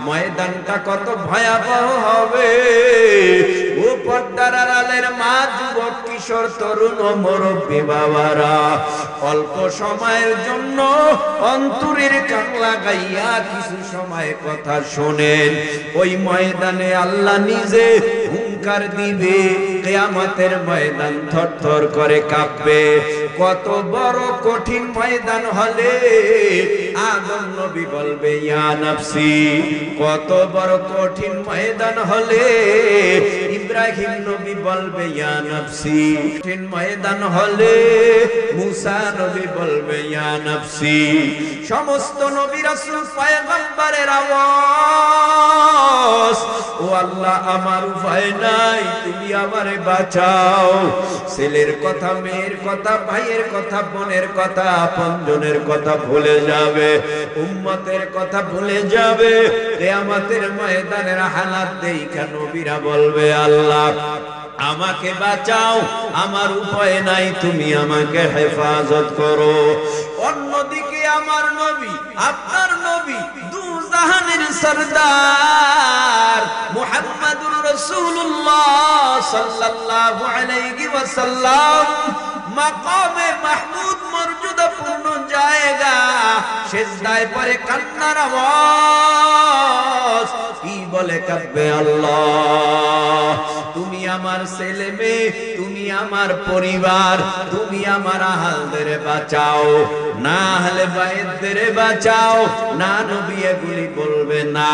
S1: ময়দানটা কত ভয়াবহ হবে। ও পর্দার আড়ালের মা, যুবক, কিশোর, তরুণ ও মুরব্বী বাবারা, অল্প সময়ের জন্য অন্তরের কান লাগাইয়া কিছু সময় কথা শোনেন। ওই ময়দানে আল্লাহ নিজে হুঙ্কার দিবে, কিয়ামতের ময়দান থরথর করে কাঁপবে। কত বড় কঠিন ময়দান হলে আদম নবী বলবে ইয়া নফসি, কত বড় কঠিন ময়দান হলে ইব্রাহিম নবী বলবে ইয়া নফসি, কঠিন ময়দান হলে মুসা নবী বলবে ইয়া নফসি। সমস্ত নবী রাসূল পয়গম্বরের আওয়াজ, ও আল্লাহ আমার উপায় নাই, তুমি আমারে বাঁচাও। ছেলের কথা, মেয়ের কথা, ভাইয়ের কথা, বোনের কথা, আপনজনের কথা ভুলে যাবে, উম্মতের কথা ভুলে যাবে। কিয়ামতের ময়দানের হালাত দেখা নবীরা বলবে আল্লাহ আমাকে বাঁচাও, আমার উপায় নাই, তুমি আমাকে হেফাজত করো। অন্যদিকে আমার নবী, আপনার নবী, দু জাহানের সরদার মুহাম্মদুর রাসূলুল্লাহ সাল্লাল্লাহু আলাইহি ওয়াসাল্লাম, মাকামে মাহমুদ মর্যাদাপূর্ণ জায়গা, সিজদায় পড়ে কান্নার আওয়াজ, কি বলে কাঁদবে আল্লাহ তুমি আমার ছেলে মেয়ে, তুমি আমার পরিবার, তুমি আমার আহালদের বাঁচাও, না আহলে বাইতদের বাঁচাও। না নবী এগুলি বলবে না,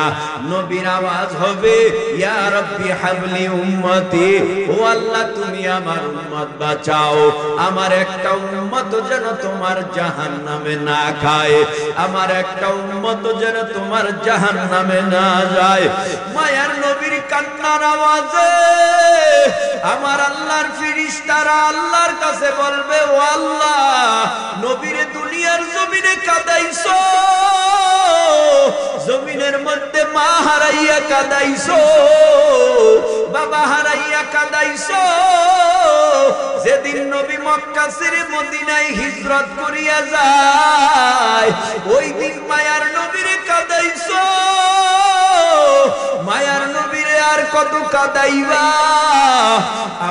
S1: নবীর আওয়াজ হবে ইয়া রাব্বি হাবলি উম্মতি, ও আল্লাহ তুমি আমার উম্মত বাঁচাও, আমার একটা উম্মত যেন তোমার জাহান্নামে না খায়, আমার একটা উম্মত যেন তোমার জাহান্নামে না যায়। মায়ার নবীর কান্নার আওয়াজে আমার আল্লাহর ফেরেশতারা আল্লাহর কাছে বলবে ও আল্লাহ নবীরে দুনিয়ার জমিনে কাঁদাইছো, জমিনের মধ্যে মা হারাইয়া কাঁদাইছো, বাবা হারাইয়া কাঁদাইছো, যেদিন নবী মক্কা ছেড়ে মদিনায় হিজরত করিয়া যায় ওই দিন মায়ার নবীরে কাঁদাইছো, মায়ার নবীরে আর কত কাঁদাইবা,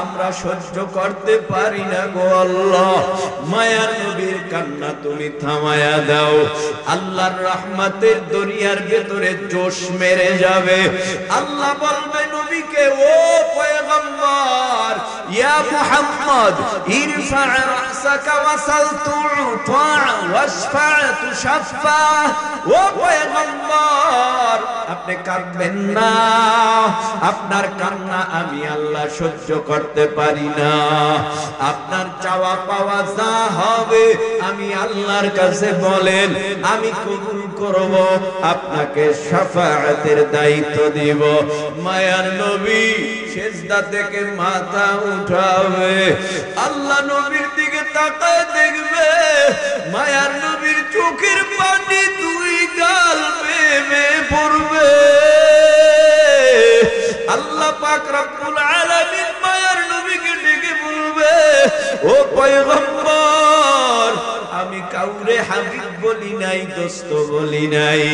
S1: আমরা সহ্য করতে পারি না গো আল্লাহ, মায়ার নবীর কান্না তুমি থামায়া দাও। আল্লাহর রহমতের দরিয়ার ভেতরে জোশ মেরে যাবে, আল্লাহ বলবে নবীকে ও পয়গম্বর ইয়া মুহাম্মদ ইরফা রাসাকা ওয়াসাল তু'তা ওয়াশফা তুশাফা, ও পয়গম্বর আপনি কাঁদবেন না, আপনার কান্না আমি আল্লাহ সহ্য করতে পারি না, আপনার চাওয়া পাওয়া যা হবে আমি আল্লাহর কাছে বলেন আমি কবুল করব, আপনাকে শাফাআতের দায়িত্ব দিব। মায়ার নবী সিজদা থেকে মাথা উঠাবে, আল্লাহ নবীর দিকে তাকায় দেখবে মায়ার নবীর চোখের পানি দুই গাল বেয়ে পড়বে। আল্লাহ পাক রব্বুল আলামিন মায়ার নবীকে ডেকে বলবে ও পয়গম্বর আমি কাউরে হাবিব বলি নাই, দোস্ত বলি নাই,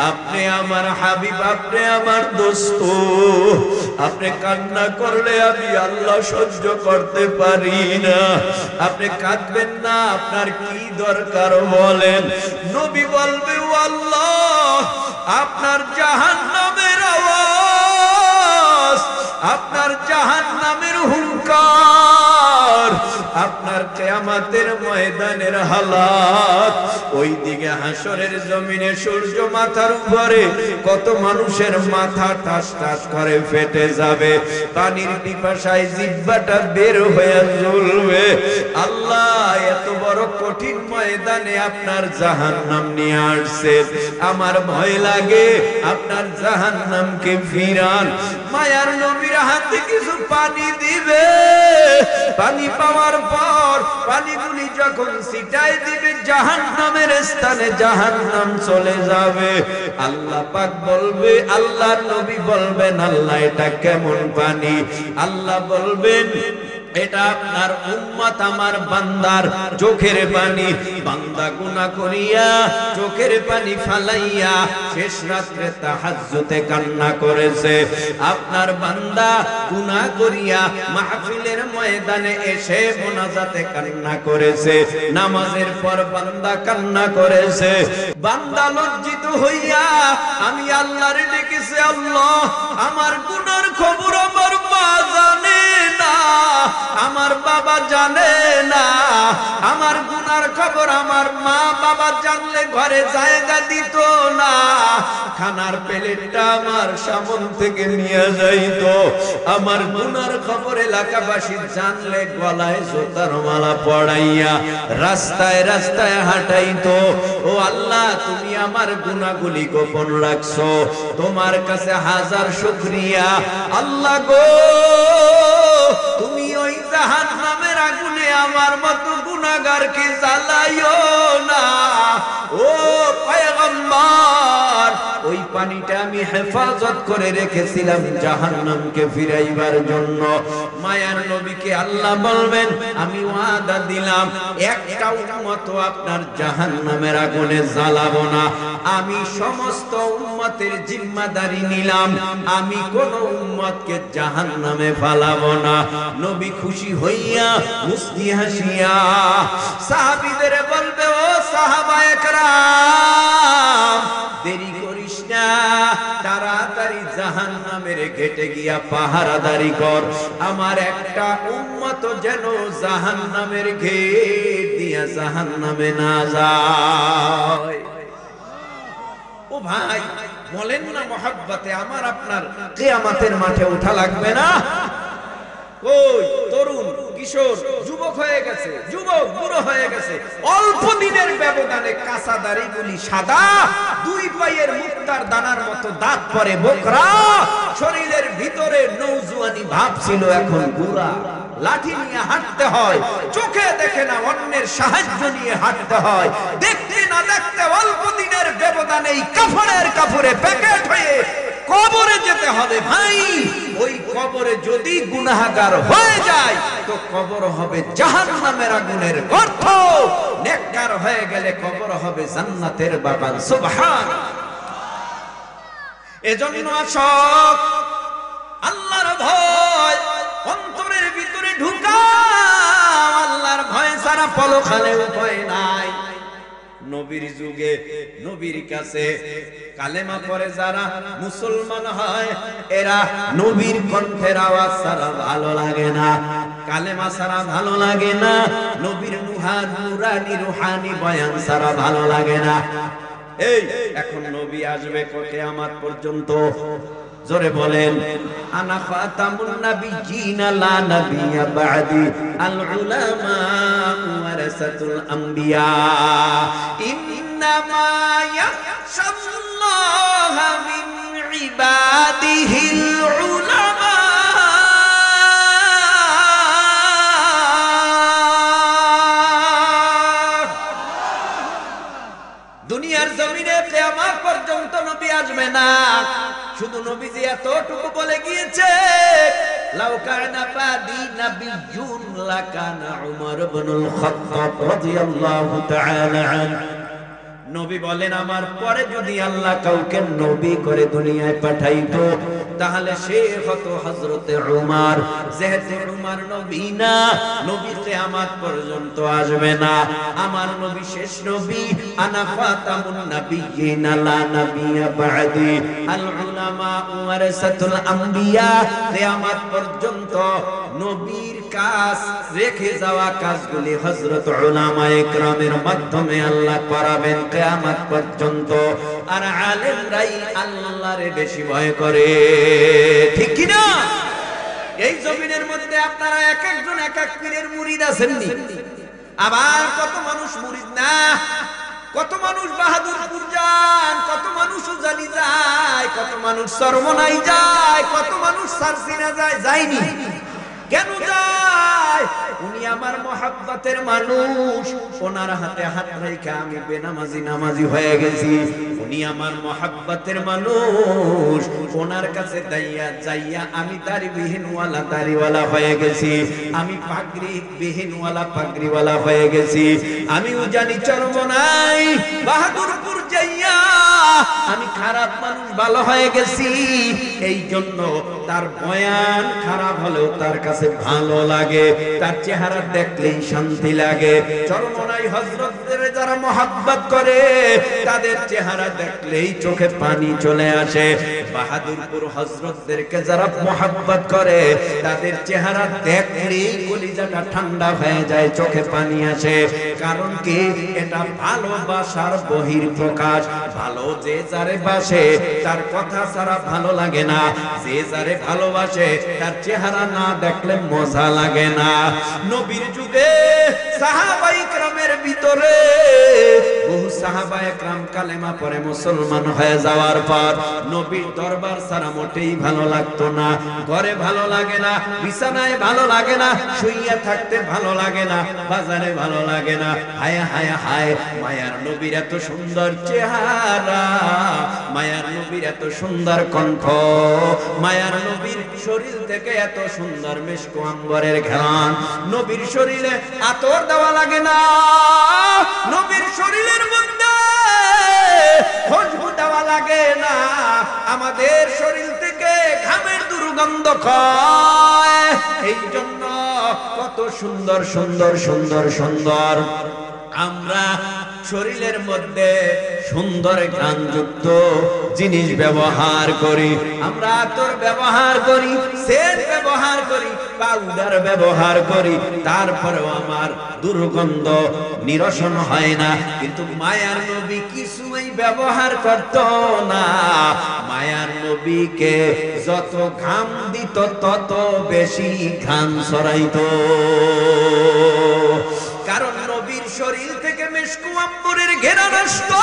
S1: আপনি আমার হাবিব, আপনি আমার দোস্ত, আপনি কান্না করলে আমি আল্লাহ সহ্য করতে পারি না, আপনি কাঁদবেন না, আপনার কি দরকার বলেন। নবী বলবে ও আল্লাহ আপনার জাহান্নামের আওয়াজ, আপনার জাহান্নামের হুঙ্কার, আপনার কিয়ামতের ময়দানের হালাত, ওই দিকে হাসরের জমিনে সূর্য মাথার উপরে কত মানুষের মাথা টাস টাস করে ফেটে যাবে, পানির পিপাসায় জিহ্বাটা বের হয়ে জ্বলবে। আল্লাহ এত বড় কঠিন ময়দানে আপনার জাহান্নাম নিয়ে আসছেন, আমার ভয় লাগে, আপনার জাহান্নামকে ফিরান। মায়ার নবীর হাতে কিছু পানি দিবে, পানি পাওয়ার পর পানিগুলি যখন ছিটাই দিবে জাহান্নামের স্থানে জাহান্নাম চলে যাবে। আল্লাহ পাক বলবে, আল্লাহর নবী বলবেন আল্লাহ এটা কেমন পানি? আল্লাহ বলবেন এটা আপনার উম্মত আমার বান্দার চোখের পানি, বান্দা গুনাহ করিয়া চোখের পানি ফালাইয়া শেষ রাতে তাহাজ্জুদে কান্না করেছে, আপনার বান্দা গুনাহ করিয়া মাহফিলের ময়দানে এসে মোনাজাতে কান্না করেছে, নামাজের পর বান্দা কান্না করেছে, বান্দা লজ্জিত হইয়া আমি আল্লাহরে ডেকেছে, আল্লাহ আমার গুনার খবর আমার মা জানে না, আমার বাবা জানে না, আমার গুনার খবর আমার মা বাবা জানলে ঘরে জায়গা দিত না, খানার প্লেটটা আমার সামন থেকে নিয়ে যাইতো, আমার গুনার খবর এলাকাবাসী জানলে গলায় জোতার মালা পড়াইয়া রাস্তায় রাস্তায় হাঁটাইতো। ও আল্লাহ, তুমি আমার গুনাহগুলি গোপন রাখছো, তোমার কাছে হাজার শুকরিয়া। আল্লাহ গো, তুমি ওই জাহান্নামের আগুনে আমার মতো গুনাহগারকে জ্বালাইও না। ও পয়গম্বর, ওই পানিটা আমি হেফাজত করে রেখেছিলাম জাহান্নামকে ফিরাইবার জন্য। মায়ার নবীকে আল্লাহ বলবেন, আমি ওয়াদা দিলাম একটা উম্মত আপনার জাহান্নামের আগুনে জ্বালাবো না। আমি সমস্ত উম্মতের জিম্মাদারি নিলাম, আমি কোন উম্মতকে জাহান্নামে ফালাবো না। নবী খুশি হইয়া মুস্কি হাসিয়া সাহাবীদের বলবে, ও সাহাবায়ে কেরাম, দেরি করিস না, তাড়াতাড়ি জাহান্নামের গেটে গিয়া পাহারাদারি কর, আমার একটা উম্মত যেন জাহান্নামের গেট দিয়া জাহান্নামে না যায়। ও ভাই, বলেন না মহব্বতে আমার আপনার কিয়ামতের মাঠে ওঠা লাগবে না? ওই তরুণ কিশোর যুবক হয়ে গেছে, যুবক বুড়ো হয়ে গেছে, অল্প দিনের ব্যবধানে কাঁচা দাড়িগুলি সাদা, দুই পায়ের মুক্তার দানার মতো দাঁত পরে বোকরা, শরীরের ভিতরে নৌজুয়ানি ভাব ছিল, এখন বুড়া, লাঠি নিয়ে হাঁটতে হয়, চোখে দেখে না, অন্যের সাহায্য নিয়ে হাঁটতে হয়, দেখতে না দেখতে অল্প দিনের ব্যবধানে কাফনের কাপড়ে প্যাকেট হয়ে কবরে যেতে হবে। ভাই, ওই কবরে যদি গুনাহগার হয়ে যায় তো কবর হবে জাহান্নামের আগুনের গর্ত, নেককার হয়ে গেলে কবর হবে জান্নাতের বাগান। সুবহানাল্লাহ। এজন্য আসক আল্লাহর ভয় অন্তরের ভিতরে ঢুকাও, আল্লাহর ভয় ছাড়া পলখানে উপায় নাই। নবীর যুগে নবীর কাছে কালেমা পড়ে যারা মুসলমান হয়, এরা নবীর কণ্ঠের আওয়াজ ছাড়া ভালো লাগে না, কালেমা ছাড়া ভালো লাগে না, নবীর নুরানি রুহানি বয়ান ছাড়া ভালো লাগে না। এই এখন নবী আসবে কিয়ামত পর্যন্ত, জোরে বলেন, আনা খাতামুন নাবিয়্যিনা লা নাবিয়্যা বা'দি, আল উলামা ওয়ারাসাতুল আমবিয়া, ইন্নামা ইয়াখশাল্লাহা মিন ইবাদিহিল উলামা। দুনিয়ার জমিনে কিয়ামত পর্যন্ত নবী আসবে না। শুধু নবীজি এতটুকু বলে গিয়েছে, লাউ কানা বাদি নাবিয়্যুন লাকানা উমর ইবনুল খাত্তাব রাদিয়াল্লাহু তাআলা আনহু। নবী বলেন, আমার পরে যদি আল্লাহ কাউকে নবী করে দুনিয়ায় পাঠাইতো তাহলে সে হতো হযরতে উমর। যেহেতু উমর নবী না, নবী কিয়ামত পর্যন্ত আসবে না, আমার নবী শেষ নবী। আনা খাতামুন নাবিয়্যিনা লা নাবিয়্যা বা'দি, আল উলামা ওয়ারাসাতুল আমবিয়া। কিয়ামত পর্যন্ত নবীর কাজ রেখে যাওয়া কাজগুলি হযরত উলামায়ে কেরামের মাধ্যমে আল্লাহ করাবেন কিয়ামত পর্যন্ত। আর আলেমরাই আল্লাহরে বেশি ভয় করে, ঠিক কি না? এই জমিনের মধ্যে আপনারা এক একজন এক এক পীরের মুরিদ আছেন নি? আবার কত মানুষ মুরিদ না, কত মানুষ বাহাদুরপুর যান, কত মানুষ উজানি যায়, কত মানুষ চরমনাই যায়, কত মানুষ সারসিনা যায়। যায়নি কেন যায়? উনি আমার মহব্বতের মানুষ, ওনার হাতে হাত রেখে আমি বেনামাজি নামাজি হয়ে গেছি। উনি আমার মহব্বতের মানুষ, ওনার কাছে যাইয়া আমি দাড়িবিহীনওয়ালা দাড়িওয়ালা হয়ে গেছি, আমি পাগড়ি বিহীনওয়ালা পাগড়িওয়ালা হয়ে গেছি, আমি উজানি চরমনাই বাহাদুরপুর যাইয়া আমি খারাপ মানুষ ভালো হয়ে গেছি। এই জন্য তার বয়ান খারাপ হলেও তার কাছে ভালো লাগে, তার চেহারা দেখলেই শান্তি লাগে। চরমনাই হযরতদের যারা মহব্বত করে তাদের চেহারা দেখলেই চোখে পানি চলে আসে। বাহাদুরপুর হযরতদেরকে যারা মোহাব্বত করে তাদের চেহারা দেখলেই কলিজাটা ঠান্ডা হয়ে যায়, চোখে পানি আসে। কারণ কি? এটা ভালোবাসার বহিঃপ্রকাশ। ভালো যে যারে বাসে তার কথা ছাড়া ভালো লাগে না, যে যারে ভালোবাসে তার চেহারা না দেখলে মজা লাগে না। নবীর যুগে সাহাবায়ে কেরামের ভিতরে বহু সাহাবায়ে কেরাম কালেমা পড়ে মুসলমান হয়ে যাওয়ার পর নবীর দরবার ছাড়া মোটেই ভালো লাগতো না। ঘরে ভালো লাগে না, বিছানায় ভালো লাগে না, শুইয়া থাকতে ভালো লাগে না, বাজারে ভালো লাগে না। হায় হায় হায়, মায়ার নবীর এত সুন্দর চেহারা, মায়ার নবীর এত সুন্দর কণ্ঠ, মায়ার নবীর শরীর থেকে এত সুন্দর মিশক আম্বরের ঘ্রাণ। নবীর শরীরে আতর দেওয়া লাগে না, নবীর শরীরের মধ্যে খুশবু দেওয়া লাগে না। আমাদের শরীর থেকে ঘামের দুর্গন্ধ হয়। এই জন্য কত সুন্দর সুন্দর সুন্দর সুন্দর আমরা শরীরের মধ্যে সুন্দর ঘ্রাণযুক্ত জিনিস ব্যবহার করি। আমরা আতর ব্যবহার করি, সেন্ট ব্যবহার করি, পাউডার ব্যবহার করি, তারপরেও আমার দুর্গন্ধ নিরসন হয় না। কিন্তু মায়ার নবী কিছুই ব্যবহার করত না। মায়ার নবীকে যত ঘাম দিত তত বেশি ঘাম ছড়াইতো। কারণ নবীর শরীর থেকে মিশক আম্বরের ঘ্রাণ আসতো।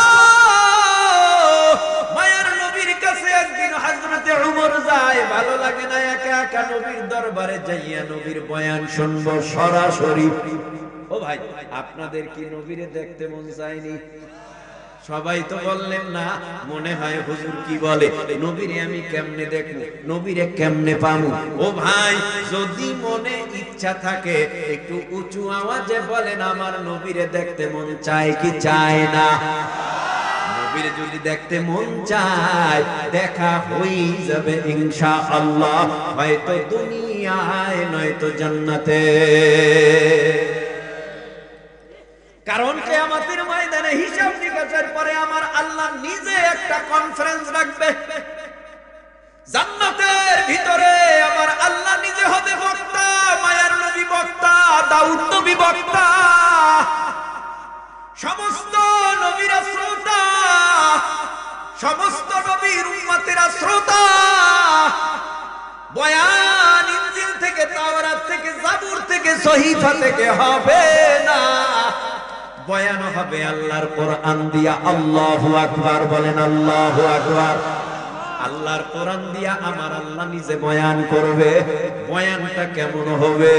S1: মায়ার নবীর কাছে একদিন হযরতে ওমর যায়, ভালো লাগে না একা একা নবীর দরবারে যাইয়া নবীর বয়ান শুনবো সরাসরি। ও ভাই, আপনাদের কি নবীরে দেখতে মন চায়নি? সবাই তো বললেন না। মনে হয় হুজুর কি বলে, নবীরে আমি কেমনে দেখবো, নবীরে কেমনে পাবো? ও ভাই, যদি মনে ইচ্ছা থাকে একটু উঁচু আওয়াজে বলেন, আমার নবীরে দেখতে মন চায় কি চায় না? নবীরে যদি দেখতে মন চায়, দেখা হই যাবে ইনশাআল্লাহ, হয়তো দুনিয়ায় নয়তো জান্নাতে। কারণ কিয়ামতের ময়দানে হিসাব নিকাশের পরে আমার আল্লাহ নিজে একটা কনফারেন্স রাখবে। জান্নাতের ভিতরে আমার আল্লাহ নিজে হবে বক্তা, মায়ার নবী বক্তা, দাউদ নবী বক্তা, সমস্ত নবীরা শ্রোতা, সমস্ত নবীর উম্মতেরা শ্রোতা। বয়ান ইনজিল থেকে, তাওরাত থেকে, জাবুর থেকে, সহিফা থেকে হবে না, বয়ান হবে আল্লাহর কোরআন দিয়া। আল্লাহু আকবার বলেন, আল্লাহু আকবার। আল্লাহর কোরআন দিয়া আমার আল্লাহ নিজে বয়ান করবে। বয়ানটা কেমন হবে?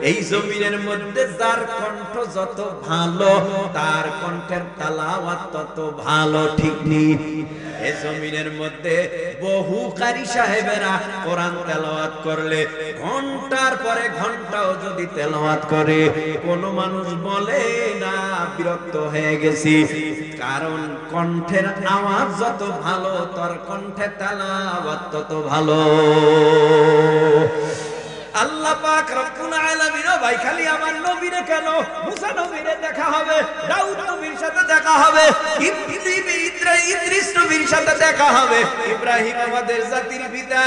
S1: এই জমিনের মধ্যে যার কণ্ঠ যত ভালো, তার কণ্ঠের তেলাওয়াত তত ভালো, ঠিক নেই? এই জমিনের মধ্যে বহু কারি সাহেবেরা কোরআন তেলাওয়াত করলে ঘন্টার পরে ঘন্টাও যদি তেলাওয়াত করে, কোন মানুষ বলে না বিরক্ত হয়ে গেছি। কারণ কণ্ঠের আওয়াজ যত ভালো, তোর কণ্ঠে তেলাওয়াত তত ভালো। আল্লাহ পাক রব্বুল আলামিন ভাই খালি আমার নবীরে কেন, মুসা নবীরে দেখা হবে, দাউদ নবীর সাথে দেখা হবে, ইদ্রিস নবীর সাথে দেখা হবে, ইব্রাহিম আমাদের জাতির পিতা,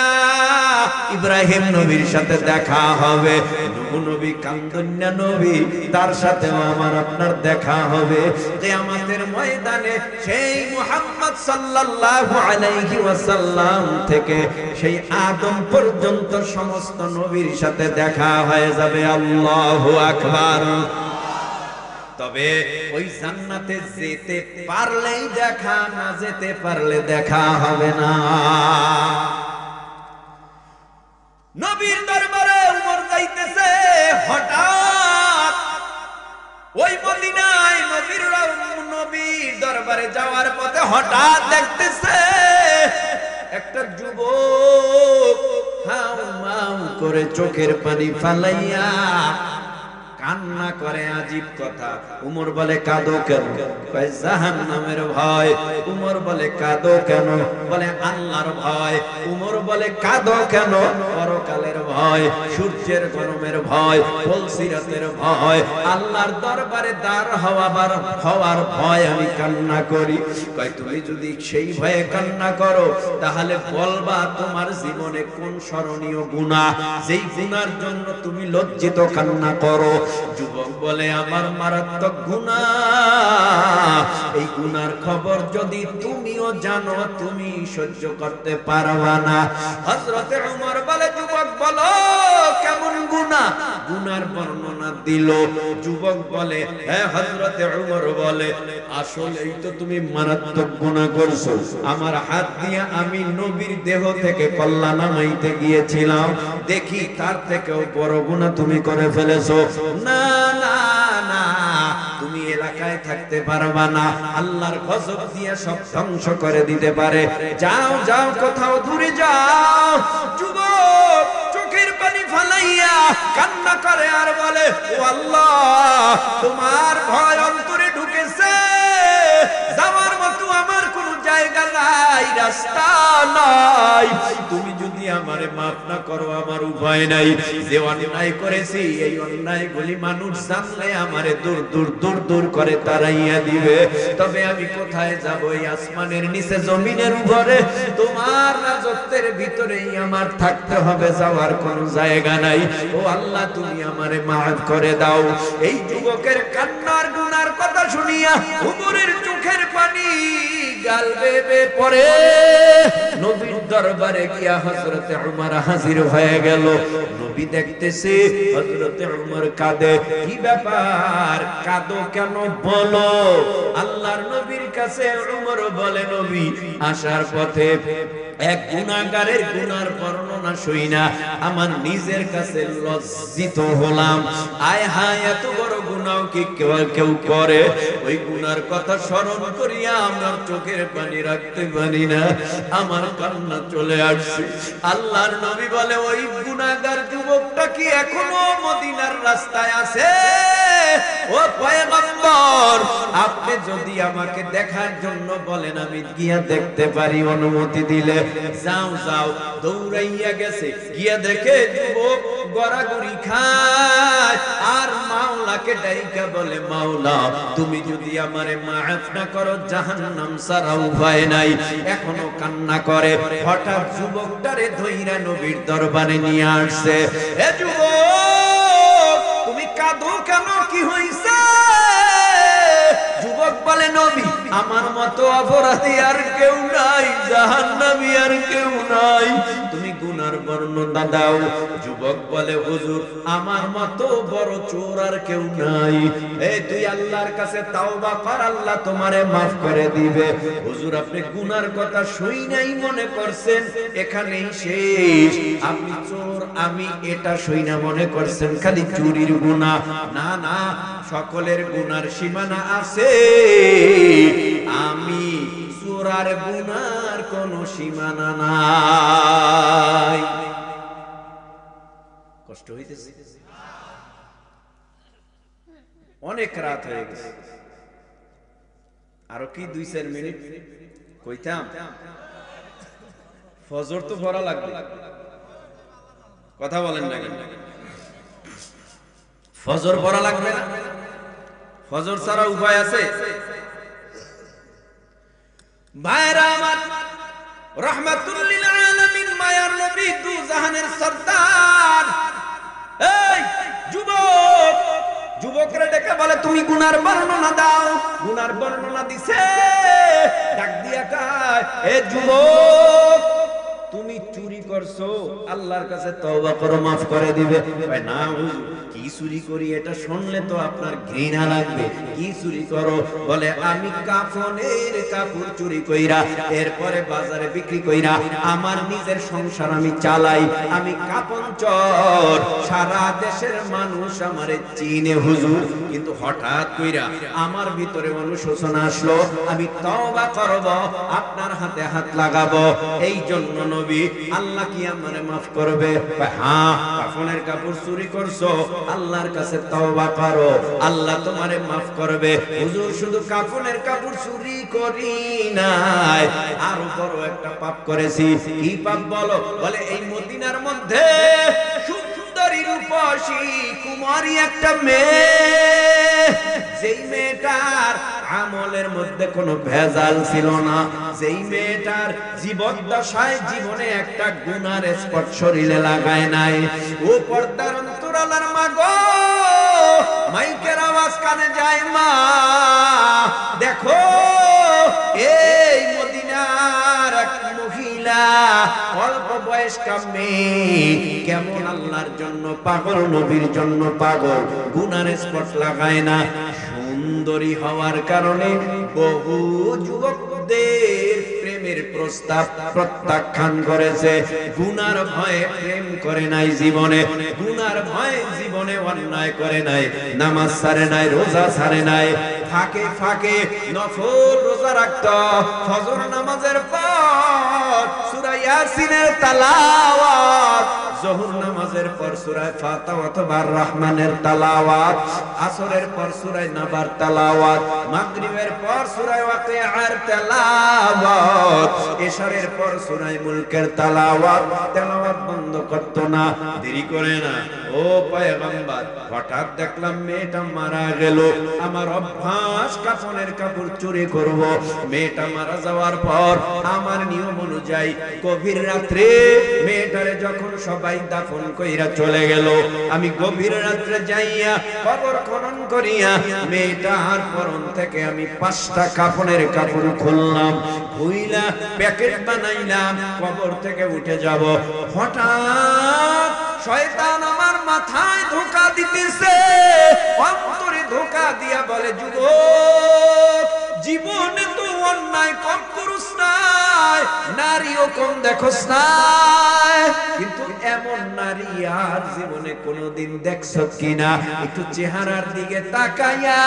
S1: ইব্রাহিম নবীর সাথে দেখা হবে, নূহ নবী কামদুন্না নবী, তার সাথেও আমার আপনার দেখা হবে। কিয়ামতের ময়দানে সেই মুহাম্মদ সাল্লাল্লাহু আলাইহি ওয়াসাল্লাম থেকে সেই আদম পর্যন্ত সমস্ত নবীর সাথে দেখা হয়ে যাবে। আল্লাহু আকবার। তবে ওই জান্নাতে যেতে পারলেই দেখা, না যেতে পারলে দেখা হবে না। নবীর দরবারে উমর যাইতেছে, হঠাৎ ওই মদিনায় নবীর দরবারে যাওয়ার পথে হঠাৎ দেখতেছে একটা যুবক হাউ মাউ করে চোখের পানি ফালাইয়া কান্না করে। আজীব কথা। উমর বলে কাঁদো কেন? কয় জাহান্নামের ভয়। উমর বলে কাঁদো কেন? বলে আল্লাহর ভয়। উমর বলে কাঁদো কেন? পরকালের ভয়, সূর্যের গরমের ভয়, ফুলসিরাতের ভয়, আল্লাহর দরবারে দাঁড় হওয়ার ভয় আমি কান্না করি। কয় তুমি যদি সেই ভয়ে কান্না করো তাহলে বলবা তোমার জীবনে কোন স্মরণীয় গুনাহ, যেই গুনার জন্য তুমি লজ্জিত কান্না করো। যুবক বলে আমার মারাত্মক গুনাহ, এই গুনার খবর যদি তুমিও জানো তুমি সহ্য করতে পারবা না। হযরতে ওমর বলে যুবক বলো কেমন গুনাহ? গুনার বর্ণনা দিল। যুবক বলে হ্যাঁ হযরতে ওমর বলে আসলেই তো তুমি মারাত্মক গুনাহ করছো। আমার হাত দিয়ে আমি নবীর দেহ থেকে কল্লা নামাইতে গিয়েছিলাম, দেখি তার থেকেও বড় গুনাহ তুমি করে ফেলেছো। না না না, তুমি এলাকায় থাকতে পারবা না, আল্লাহর গজব দিয়ে সব ধ্বংস করে দিতে পারে। যাও যাও কোথাও দূরে যাও। যুবক চোখের পানি ফালাইয়া কান্না করে আর বলে ও আল্লাহ, তোমার ভয় অন্তরে ঢুকেছে, যাওয়ার মতো আমার কোনো জায়গা নাই, রাস্তা নাই। তুমি যদি আমারে মাফ না করো আমার উপায় নাই। যে অন্যায় করেছি এই অন্যায়গুলি মানুষ জানলে আমারে দূর দূর দূর দূর করে তাড়াইয়া দিবে। তবে আমি কোথায় যাব? এই আসমানের নিচে জমিনের উপরে তোমার রাজত্বের ভিতরেই আমার থাকতে হবে, যাওয়ার কোনো জায়গা নাই। ও আল্লাহ তুমি আমারে মাফ করে দাও। এই যুবকের কান্নার গুনার কথা শুনিয়া উমরের চোখের পানি গাল বেয়ে পড়ে। নবীর দরবারে গিয়া হযরতে ওমর হাজির হয়ে গেল। নবী দেখতেছে হযরতে ওমর কাঁদে। কি ব্যাপার, কাঁদো কেন বলো? আল্লাহর নবীর কাছে ওমর বলে নবী আসার পথে এক গুনাহগারের গুনার বর্ণনা শুইনা আমার নিজের কাছে লজ্জিত হলাম। আয় হায়, এত বড় গুনাহ কি কেউ করে? ওই গুনার কথা স্মরণ করিয়া আমার চোখের পানি রাখতে পারি না, আমার কান্না চলে আসছে। আল্লাহর নবী বলে ওই গুনাহগার যুবকটা কি এখনো মদিনার রাস্তায় আছে? ও পয়গম্বর, আপনি যদি আমাকে দেখার জন্য বলেন আমি গিয়া দেখতে পারি, অনুমতি দিলে যাও যাও। দৌড়াইয়া গেছে, গিয়া দেখে যুবক গড়াগড়ি খায় আর মাওলাকে ডাইকা বলে মাওলা তুমি যদি আমারে মাফ না করো জাহান্নাম ছাড়া উপায় নাই। এখনো কান্না করে। হঠাৎ যুবকটারে ধইরা নবীর দরবারে নিয়ে আসছে। এ যুবক তুমি কাঁদো কেন, কি হইছে? যুবক বলে নবী আমার মতো অপরাধী আর কেউ নাই, জাহান্নামী আর কেউ নাই, তুমি গুনার বর্ণনা দাও। যুবক বলে হুজুর আমার মতো বড় চোর আর কেউ নাই। এই তুই আল্লাহর কাছে তাওবা কর, আল্লাহ তোমারে মাফ করে দিবে। হুজুর আপনি গুনার কথা শুই নাই মনে করছেন এখানেই শেষ? আপনি চোর, আমি এটা শুই না মনে করছেন খালি চুরির গুনাহ? না না, সকলের গুনার সীমানা আছে। আমি চোরার গুনার কোনো সীমানা নাই। কষ্ট হইতেছে? অনেক রাত হয়ে গেছে, আরো কি 2-4 মিনিট কইতাম? ফজর তো পড়া লাগবে, কথা বলেন না কেন? ফজর পড়া লাগবে না? ফজর ছাড়া উপায় আছে? ভাইরা আমার, রাহমাতুল লিল আলামিন মায়ার নবী দু জাহানের সরদার। এই যুবক, যুবকরা ডেকে বলে তুমি গুনার বর্ণনা দাও। গুনার বর্ণনা দিছে, ডাক দিয়া কয় এ যুবক তুমি চুরি করছো, আল্লাহর কাছে তওবা করো, মাফ করে দিবে। কয় না হুজুর, কি চুরি করি এটা শুনলে তো আপনার ঘৃণা লাগবে। কি চুরি করো? বলে আমি কাফনের কাপড় চুরি কইরা এরপরে বাজারে বিক্রি কইরা আমার নিজের সংসার আমি চালাই। আমি কাপন চোর, সারা দেশের মানুষ আমারে চিনে হুজুর। কিন্তু হঠাৎ কইরা আমার ভিতরে অনুশোচনা আসলো, আমি তওবা করব, আপনার হাতে হাত লাগাবো। এই জন্য নবী আল্লাহ কি আমারে maaf করবে? হ্যাঁ, কাফনের কাপড় চুরি করছো, আল্লাহর কাছে তওবা করো, আল্লাহ তোমারে maaf করবে। হুজুর শুধু কাফনের কাপড় চুরি করি নাই, আরো বড় একটা পাপ করেছি। কি পাপ বলো? বলে এই মদিনার মধ্যে সুন্দরী রূপসী কুমারী একটা মেয়ে, যেই মেয়েটার আমলের মধ্যে কোনো ভেজাল ছিল না, যেই মেয়েটার জীবদ্দশায় জীবনে একটা গুনার স্পট শরীরে লাগায় নাই, ও পর্দার অন্তরালার মা গো, মাইকের আওয়াজ কানে যায় মা, দেখো এই মদিনার এক মহিলা অল্প বয়স্কা মেয়ে কেমন আল্লাহর জন্য পাগল, নবীর জন্য পাগল, গুনার স্পট লাগায় না। সুন্দরী হওয়ার কারণে বহু যুবকদের প্রেমের প্রস্তাব প্রত্যাখ্যান করেছে। গুনার ভয়ে প্রেম করে নাই জীবনে, গুনার ভয়ে জীবনে অন্যায় করে নাই, নামাজ ছাড়ে নাই, রোজা ছাড়ে নাই, ফাঁকে ফাঁকে নফল রোজা রাখত, ফজর নামাজের পর সূরা ইয়াসিনের তেলাওয়াত, যোহর নামাজের পর সূরা ফাতিহা অথবা রহমানের তেলাওয়াত, আসরের পর সূরা নাবার তেলাওয়াত, মাগরিবের পর সূরা ওয়াকিয়ার তেলাওয়াত, ইশারের পর সূরা মুলকের তেলাওয়াত, তেলাওয়াত বন্ধ করত না, দেরি করে না। ও পয়গম্বর, হঠাৎ দেখলাম মেয়েটা মারা গেল, আমার অভ্যাস কাফনের কাপড় চুরি করব। মেয়েটা মারা যাওয়ার পর আমার নিয়ম অনুযায়ী গভীর রাত্রে মেয়েটারে যখন সবাই দাফন কইরা চলে গেল, আমি গভীর রাত্রে যাইয়া কবর খনন করিয়া মেয়েটার পরন থেকে আমি 5টা কাফনের কাপড় খুললাম, খুইলা প্যাকেট বানাইলাম, কবর থেকে উঠে যাব। হঠাৎ শয়তান আমার মাথায় ধোঁকা দিতেছে, অন্তরে ধোঁকা দিয়া বলে, যুবক জীবনে তো অন্যায় কম করুস নাই, নারীও কম দেখোস নাই, কিন্তু এমন নারী আর জীবনে কোনোদিন দেখছ কিনা, একটু চেহারার দিকে তাকাইয়া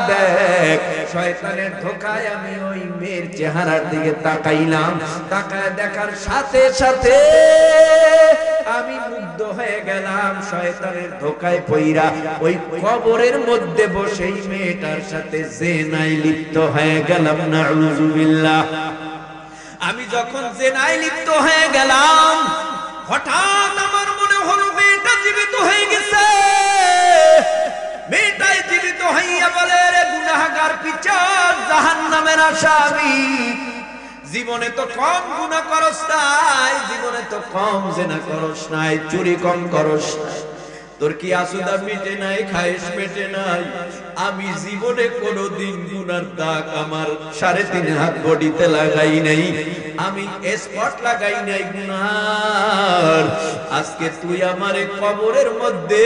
S1: দেখ। শয়তানের ধোঁকায় আমি ওই মেয়ের চেহারার দিকে তাকাইলাম, তাকায় দেখার সাথে সাথে আমি মুগ্ধ হয়ে গেলাম। শয়তানের ধোঁকায় পইরা ওই কবরের মধ্যে বসেই মেয়েটার সাথে জিনায় লিপ্ত হয়ে গেলাম। নাউযুবিল্লাহ। আমি যখন জিনায় লিপ্ত হয়ে গেলাম, হঠাৎ আমার মনে হলো মেয়েটা জীবিত হয়ে গেছে। মেয়েটাই জীবিত হইয়া বলে, রে গুনাহগার পিচার, জাহান্নামের আসামি, জীবনে তো কম গুনাহ করস নাই, জীবনে তো কম জিনা করস নাই, চুরি কম করস নাই, তোর কি আসুদা মিটে নাই, খায়েশ মেটে নাই। আমি জীবনে কোনোদিন গুনার দাগ আমার 3.5 হাত বডিতে লাগাই নাই, আমি স্পট লাগাই নাই গুনার। আজকে তুই আমারে কবরের মধ্যে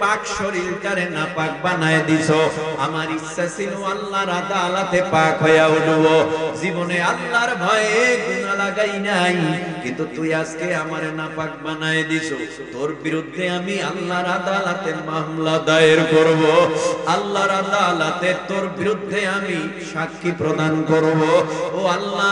S1: পাক শরীরটারে নাপাক বানায় দিছো। আমার ইচ্ছা ছিল আল্লাহর আদালতে পাক হইয়া উঠব, জীবনে আল্লাহর ভয়ে গুনাহ লাগাই নাই, কিন্তু তুই আজকে আমারে নাপাক বানায় দিছো। তোর বিরুদ্ধে আমি আল্লাহর আদালতে মামলা দায়ের করব, আল্লাহর আদালতে তোর বিরুদ্ধে আমি সাক্ষী প্রদান করব। ও আল্লাহ,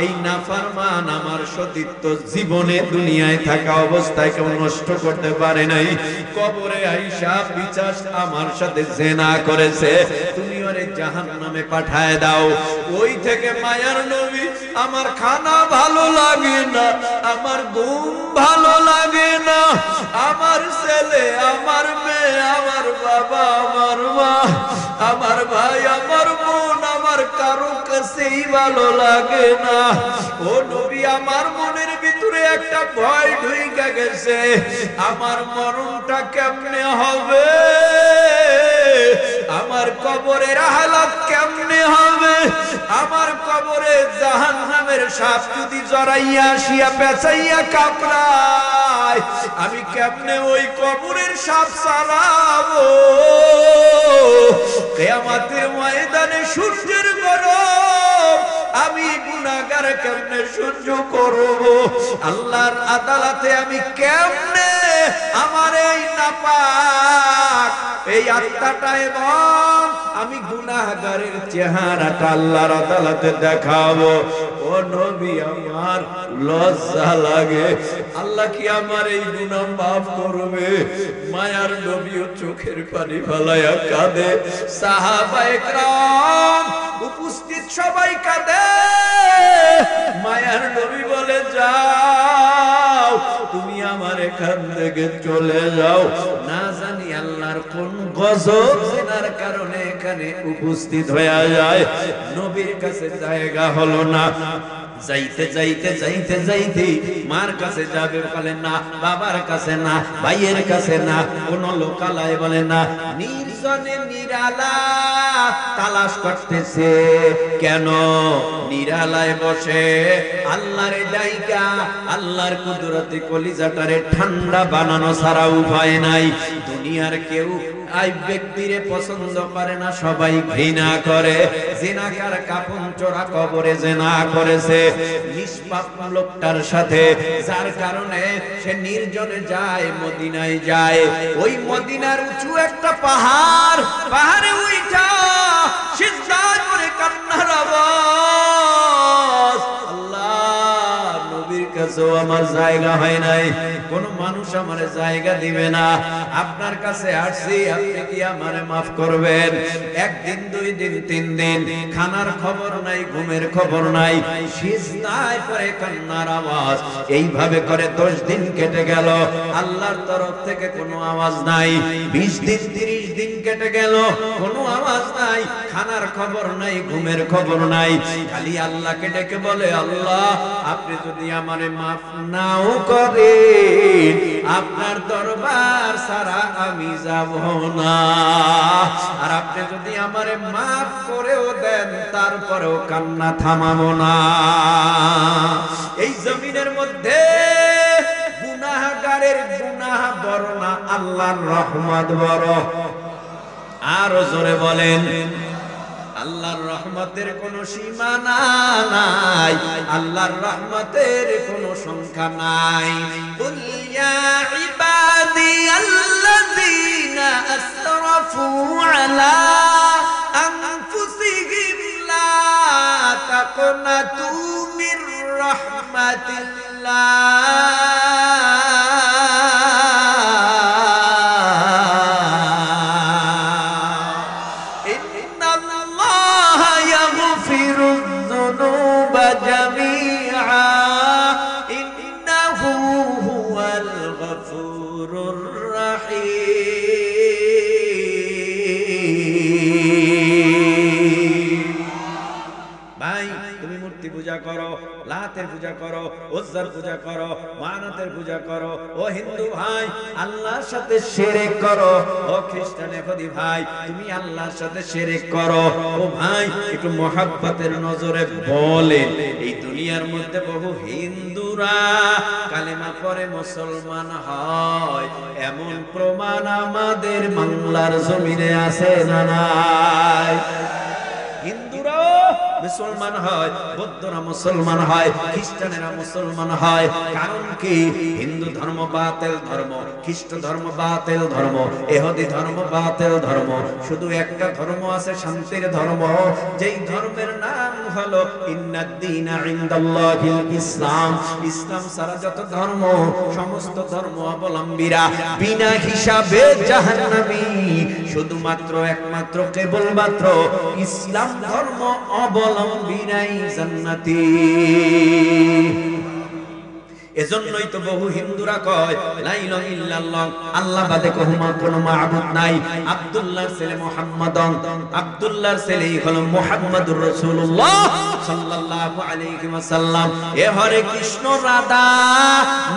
S1: এই নাফরমান আমার সতীত্ব জীবনে দুনিয়ায় থাকা অবস্থায় কেউ নষ্ট করতে পারে নাই। কবরে আইসা পিচাস আমার সাথে জিনা করেছে, তুমি ওরে জাহান্নামে পাঠায় দাও। ওই থেকে মায়ার নবী, আমার খানা ভালো লাগে না, আমার ঘুম ভালো লাগে না, আমার ছেলে, আমার মেয়ে, আমার বাবা, আমার মা, আমার ভাই, আমার বোন, আমার কারো কাছেই ভালো লাগে না। ও নবী, আমার মনের ভিতরে একটা ভয় ঢুইকা গেছে, আমার মরণটা কেমনে হবে, আমার কবরের হালাত কেমনে হবে, আমার কবরে জাহান্নামের সাপ যদি জড়াইয়া আসিয়া পেঁচাইয়া কামড়ায়, আমি কেমনে ওই কবরের সাপ চালাবো। কিয়ামতের ময়দানে সূর্যের গরম আমি গুনাহগার কেমনে সহ্য করব, আল্লাহর আদালতে আমি কেমনে আমার এই নাপাক এই আত্মাটা এবং আমি গুনাহগারের চেহারাটা আল্লাহর আদালতে দেখাবো। ও নবী আমার লজ্জা লাগে, আল্লাহ কি আমার এই গুনাহ মাফ করবে? মায়ার নবীও চোখের পানি ফেলায়া কাঁদে, সাহাবায়ে কেরাম উপস্থিত সবাই কাঁদে। মায়ার নবী বলে, যাও তুমি আমার এখান থেকে চলে যাও, না জানি আল্লাহর কোন গজব জেনার কারণে এখানে উপস্থিত হয়ে যায়। নবীর কাছে জায়গা হলো না। যাইতে যাইতে যাইতে যাইতে মার কাছে যাবে, বলে না, বাবার কাছে না, ভাইয়ের কাছে না, কোন লোকালয় বলে না, নির্জনে নিরালা তালাশ করতেছে। কেন? নিরালায় বসে আল্লাহর ডাইকা আল্লাহর কুদরতে কলিজাটারে ঠান্ডা বানানো ছাড়া উপায় নাই। দুনিয়ার কেউ এই ব্যক্তিরে পছন্দ করে না, সবাই ঘৃণা করে। জিনাকার কাফন চোরা কবরে জিনা করেছে নিষ্পাপ লোকটার সাথে, যার কারণে সে নির্জনে যায়, মদিনায় যায়। ওই মদিনার উঁচু একটা পাহাড়, পাহাড়ে উঠা সিজদায় পড়ে কান্নার আওয়াজ। আল্লাহ, নবীর কাছেও আমার জায়গা হয় নাই, কোন মানুষ আমার জায়গা দিবে না, আপনার কাছে আসছি, আপনি কি আমারে মাফ করবেন? একদিন, দুই দিন, তিন দিন, খানার খবর নাই, ঘুমের খবর নাই, সিজদায় পড়ে কান্নার আওয়াজ। এইভাবে করে 10 দিন কেটে গেল, আল্লাহর তরফ থেকে কোনো আওয়াজ নাই। 20 দিন, 30 দিন কেটে গেল, কোনো আওয়াজ নাই, খানার খবর নাই, ঘুমের খবর নাই। খালি আল্লাহকে ডেকে বলে, আল্লাহ আপনি যদি আমারে মাফ নাও করেন, আপনার দরবার ছাড়া আমি যাব না। আর আপনি যদি আমারে মাফ করেও দেন, তারপরেও কান্না থামাবো না। এই জমিনের মধ্যে গুনাহগারের গুনাহ বড় না, আল্লাহর রহমত বড়। আরো জোরে বলেন, আল্লাহর রহমতের কোনো সীমানা নাই, আল্লাহর রহমতের কোনো সংখ্যা নাই। কুল ইয়া ইবাদিয়াল্লাযীনা আসরাফু আলা আনফুসিহিম লা তাকনাতু মির রাহমাতিল্লাহ। পূজা করো, লাতের পূজা করো, উজ্জার পূজা করো, মানাতের পূজা করো, ও হিন্দু ভাই আল্লাহর সাথে শিরক করো। ও খ্রিস্টান ইহুদি ভাই তুমি আল্লাহর সাথে শিরক করো। ও ভাই একটু মহব্বতের নজরে বলেন, এই দুনিয়ার মধ্যে বহু হিন্দুরা কালেমা পড়ে মুসলমান হয়, এমন প্রমাণ আমাদের বাংলার জমিনে আছে না নাই? হিন্দুরাও মুসলমান হয়, বৌদ্ধরা মুসলমান হয়, খ্রিস্টানেরা মুসলমান হয়। কারণ কি? হিন্দু ধর্ম বাতিল ধর্ম, খ্রিস্ট ধর্ম বাতিল ধর্ম, ইহুদি ধর্ম বাতিল ধর্ম। শুধু একটা ধর্ম আছে শান্তির ধর্ম, যেই ধর্মের নাম হলো ইন্নাদ-দীনা ইনদাল্লাহিল ইসলাম। ইসলাম ছাড়া যত ধর্ম, সমস্ত ধর্ম অবলম্বীরা বিনা হিসাবে জাহান্নামী। শুধুমাত্র একমাত্র কেবলমাত্র ইসলাম ধর্ম অবলম্বীরাই জান্নাতি। এজন্যই তো বহু হিন্দুরা কয় লা ইলাহা ইল্লাল্লাহ, আল্লাহ বাদে কোনো মাবুদ নাই। আব্দুল্লাহর ছেলে মুহাম্মদ, আব্দুল্লাহর ছেলেই হলো মুহাম্মদুর রাসূলুল্লাহ সাল্লাল্লাহু আলাইহি ওয়াসাল্লাম। এ হরে কৃষ্ণ রাধা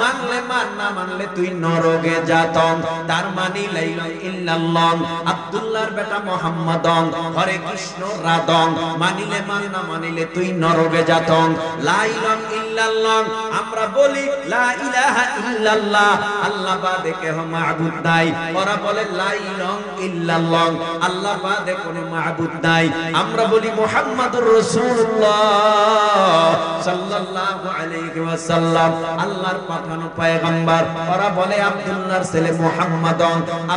S1: মানলে মান, না মানলে তুই নরকে যাতম। তার মানে লা ইলাহা ইল্লাল্লাহ, আব্দুল্লাহর বেটা মুহাম্মদ, হরে কৃষ্ণ রাধা মানিলে মান, না মানিলে তুই নরকে যাতম। লা ইলাহা ইল্লাল্লাহ আমরা বলি লা ইলাহা ইল্লাল্লাহ, আল্লাহ বাদে কেহ মাবুদ নাই। ওরা বলে লা ইলাহা ইল্লাল্লাহ, আল্লাহ বাদে কোনো মাবুদ নাই। আমরা বলি মুহাম্মাদুর রাসূলুল্লাহ সাল্লাল্লাহু আলাইহি ওয়াসাল্লাম আল্লাহর পাঠানো পয়গম্বর। ওরা বলে আব্দুল্লাহর ছেলে মুহাম্মদ,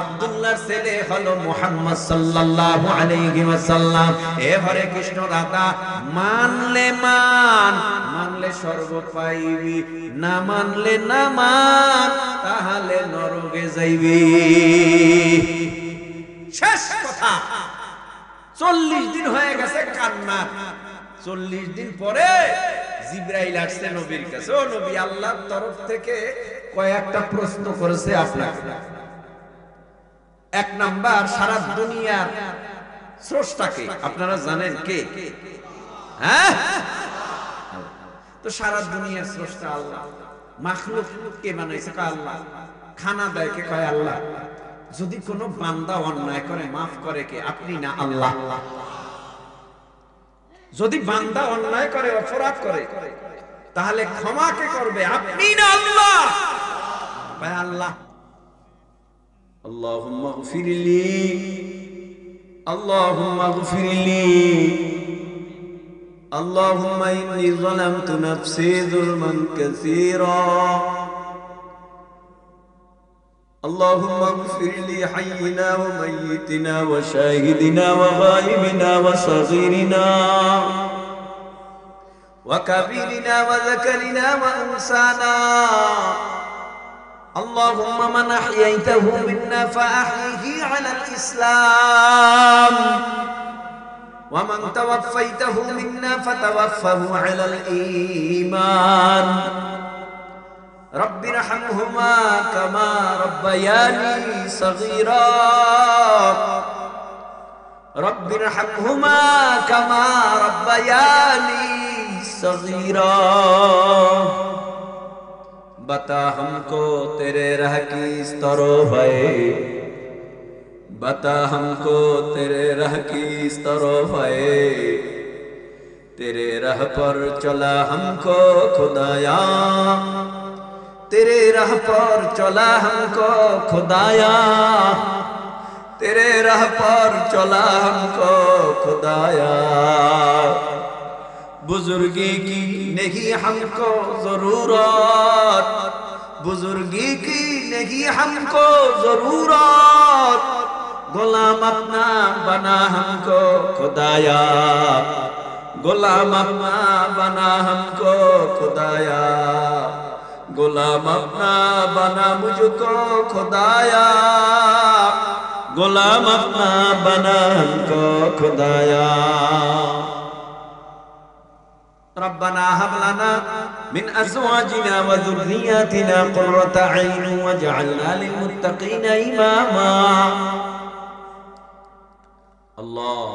S1: আব্দুল্লাহর ছেলে হলো মুহাম্মদ সাল্লাল্লাহু আলাইহি ওয়াসাল্লাম। এ হরে কৃষ্ণ দাতা, মানলে মান, মানলে স্বর্গ পাইবি, না মানলে না মান, তাহলে নরকে যাইবি। শেষ কথা। 40 দিন হয়ে গেছে কান্না। 40 দিন পরে জিবরাইল আসছে নবীর কাছে। ও নবী, আল্লাহর তরফ থেকে কয়েকটা প্রশ্ন করেছে আপনাকে। এক নাম্বার, সারা দুনিয়ার স্রষ্টাকে আপনারা জানেন কে? হ্যাঁ, তো সারা দুনিয়ার স্রষ্টা আল্লাহ। মাখলুক কে বানাইছে? কয় আল্লাহ। খানা দেয় কে? কয় আল্লাহ। যদি কোনো বান্দা অন্যায় করে মাফ করে কে? আপনি না আল্লাহ। যদি বান্দা অন্যায় করে, অপরাধ করে, তাহলে ক্ষমা কে করবে? আপনি না আল্লাহ। কয় আল্লাহ। আল্লাহুম্মা গফিরলি, আল্লাহুম্মা গফিরলি, আল্লাহুম্মা ইন্নী যালামতু নাফসি যুলমান কাসীরা, আল্লাহুম্মা গফিরলি হাইয়িনা ওয়া মাইয়িতিনা ওয়া শাহিদিনা ওয়া গায়িবিনা ওয়া সাগীরিনা ওয়া কাবীরিনা ওয়া যাকারিনা ওয়া উনসানা। اللهم من أحييته منا فأحيه على الإسلام، ومن توفيته منا فتوفه على الإيمان. رب ارحمهما كما ربياني صغيرا، رب ارحمهما كما ربياني صغيرا. बता हमको तेरे राह की इस तरफ है, बता हमको तेरे राह की इस तरफ है, तेरे राह पर चला हमको खुदाया, तेरे राह पर चला हमको खुदाया, तेरे राह पर चला हमको खुदाया. बुजुर्गी की नहीं हमको जरूरत, बुजुर्गी की नहीं हमको जरूरत, गुलाम अपना बना हमको खुदाया, गुलाम अपना बना हमको खुदाया, गुलाम अपना बना मुझको खुदाया, गुलाम अपना बना हमको खुदाया. ربنا هب لنا من أزواجنا وذرياتنا قرة أعين واجعلنا للمتقين إماما. الله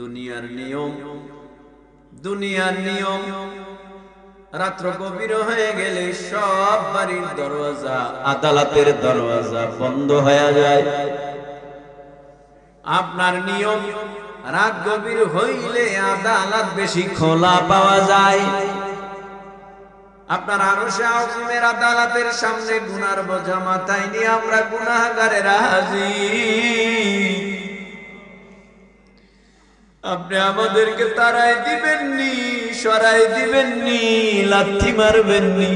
S1: দুনিয়ার নিয়ম, দুনিয়ার নিয়ম, রাত্র গভীর হয়ে গেলে সব বাড়ির দরওয়াজা, আদালতের দরওয়াজা বন্ধ হয়ে যায়। আপনার নিয়ম, রাত গভীর হইলে আদালত বেশি খোলা পাওয়া যায়। আপনার আরশে আযমের আদালতের সামনে গুনার বোঝা মাথায় নিয়ে আমরা গুনাহগারেরা হাজির। আপনি আমাদেরকে তাড়াই দিবেননি, সরাই দিবেননি, লাথি মারবেননি।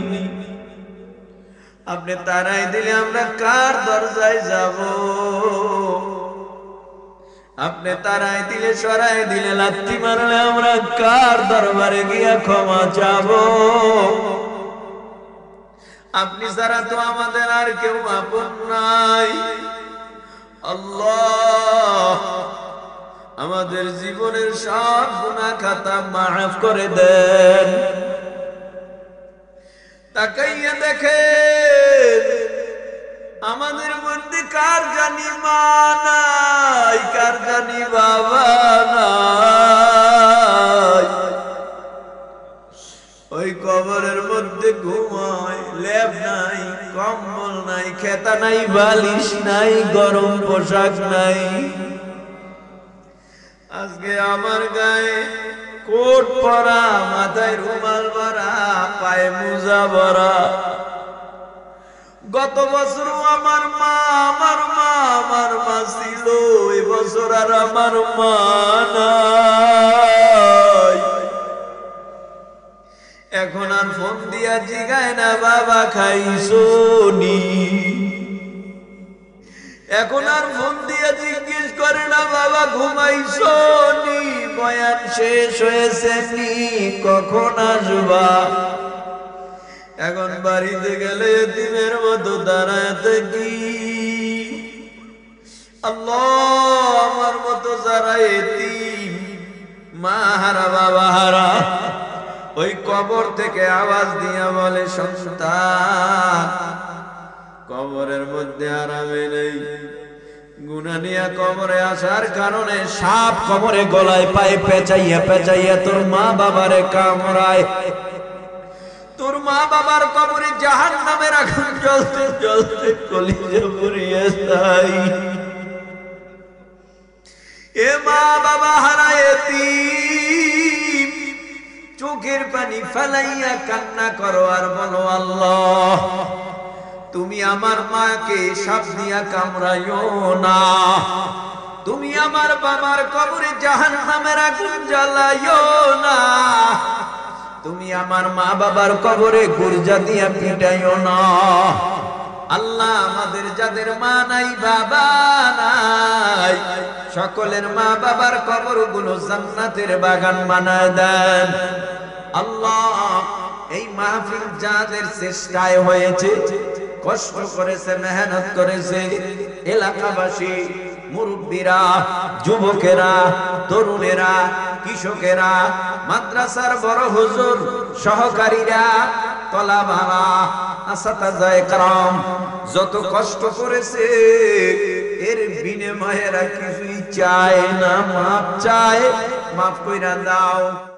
S1: আপনি তাড়াই দিলে আমরা কার দরজায় যাব? আপনি তারাই দিলে, সরাই দিলে, লাথি মারলে আমরা কার দরবারে গিয়া ক্ষমা চাব? আপনি ছাড়া তো আমাদের আর কেউ আপন নাই। আল্লাহ আমাদের জীবনের সব গুনাহ খাতা মাফ করে দেন। তাকাইয়া দেখেন আমাদের মধ্যে কার জানি মা নাই, কার জানি বাবা নাই। ওই কবরের মধ্যে ঘুমায়, লেপ নাই, কম্বল নাই, খেতা নাই, বালিশ নাই, গরম পোশাক নাই। আজকে আমার গায়ে কোট পরা, মাথায় রুমাল ভরা, পায়ে মোজা ভরা। গত বছর আমার মা ছিল, এবছর আর আমার মা নাই। এখন আর ফোন দিয়া জিগায় না বাবা খাইছো নি, এখন আর ফোন দিয়া জিজ্ঞেস করে না বাবা ঘুমাইছো নি, বয়ান শেষ হয়েছে নি, কখন আসবা। এখন বাড়িতে গেলে এতিমের মতো দাঁড়ায় থাকি। আল্লাহ, আমার মতো যারা এতিম, মা হারা বাবা হারা, ওই কবর থেকে আওয়াজ দিয়া বলে সন্তান, কবরের মধ্যে আরামে নেই। গুনাহ নিয়া কবরে আসার কারণে সাপ কবরে গলায় পায়ে পেঁচাইয়া পেঁচাইয়া তোর মা বাবারে কামড়ায়। তোর মা বাবার কবরে জাহান্নামের আগুন জ্বলতে জ্বলতে কলিজা পুড়িয়ে যায়। এ মা বাবা হারা এতিম, চোখের পানি ফেলাইয়া কান্না করো আর বলো আল্লাহ, তুমি আমার মাকে সাপ দিয়া কামড়াইও না, তুমি আমার বাবার কবরে জাহান্নামের আগুন জ্বালাইও না, তুমি আমার মা বাবার কবরে গুরজা দিয়া পিটাইও না। আল্লাহ, আমাদের যাদের মা নাই বাবা নাই, সকলের মা বাবার কবরগুলো জান্নাতের বাগান বানায় দেন। আল্লাহ, এই মাহফিল যাদের চেষ্টায় হয়েছে, কষ্ট করেছে, মেহনত করেছে, এলাকাবাসী, মুরব্বীরা, যুবকেরা, তরুণেরা, কৃষকেরা, মাদ্রাসার বড় হুজুর, সহকারীরা, তলাবারা, আসাতাজায়ে কেরাম যত কষ্ট করেছে, এর বিনিময়ে কিছুই চায় না, মাপ চায়, মাফ কইরা দাও।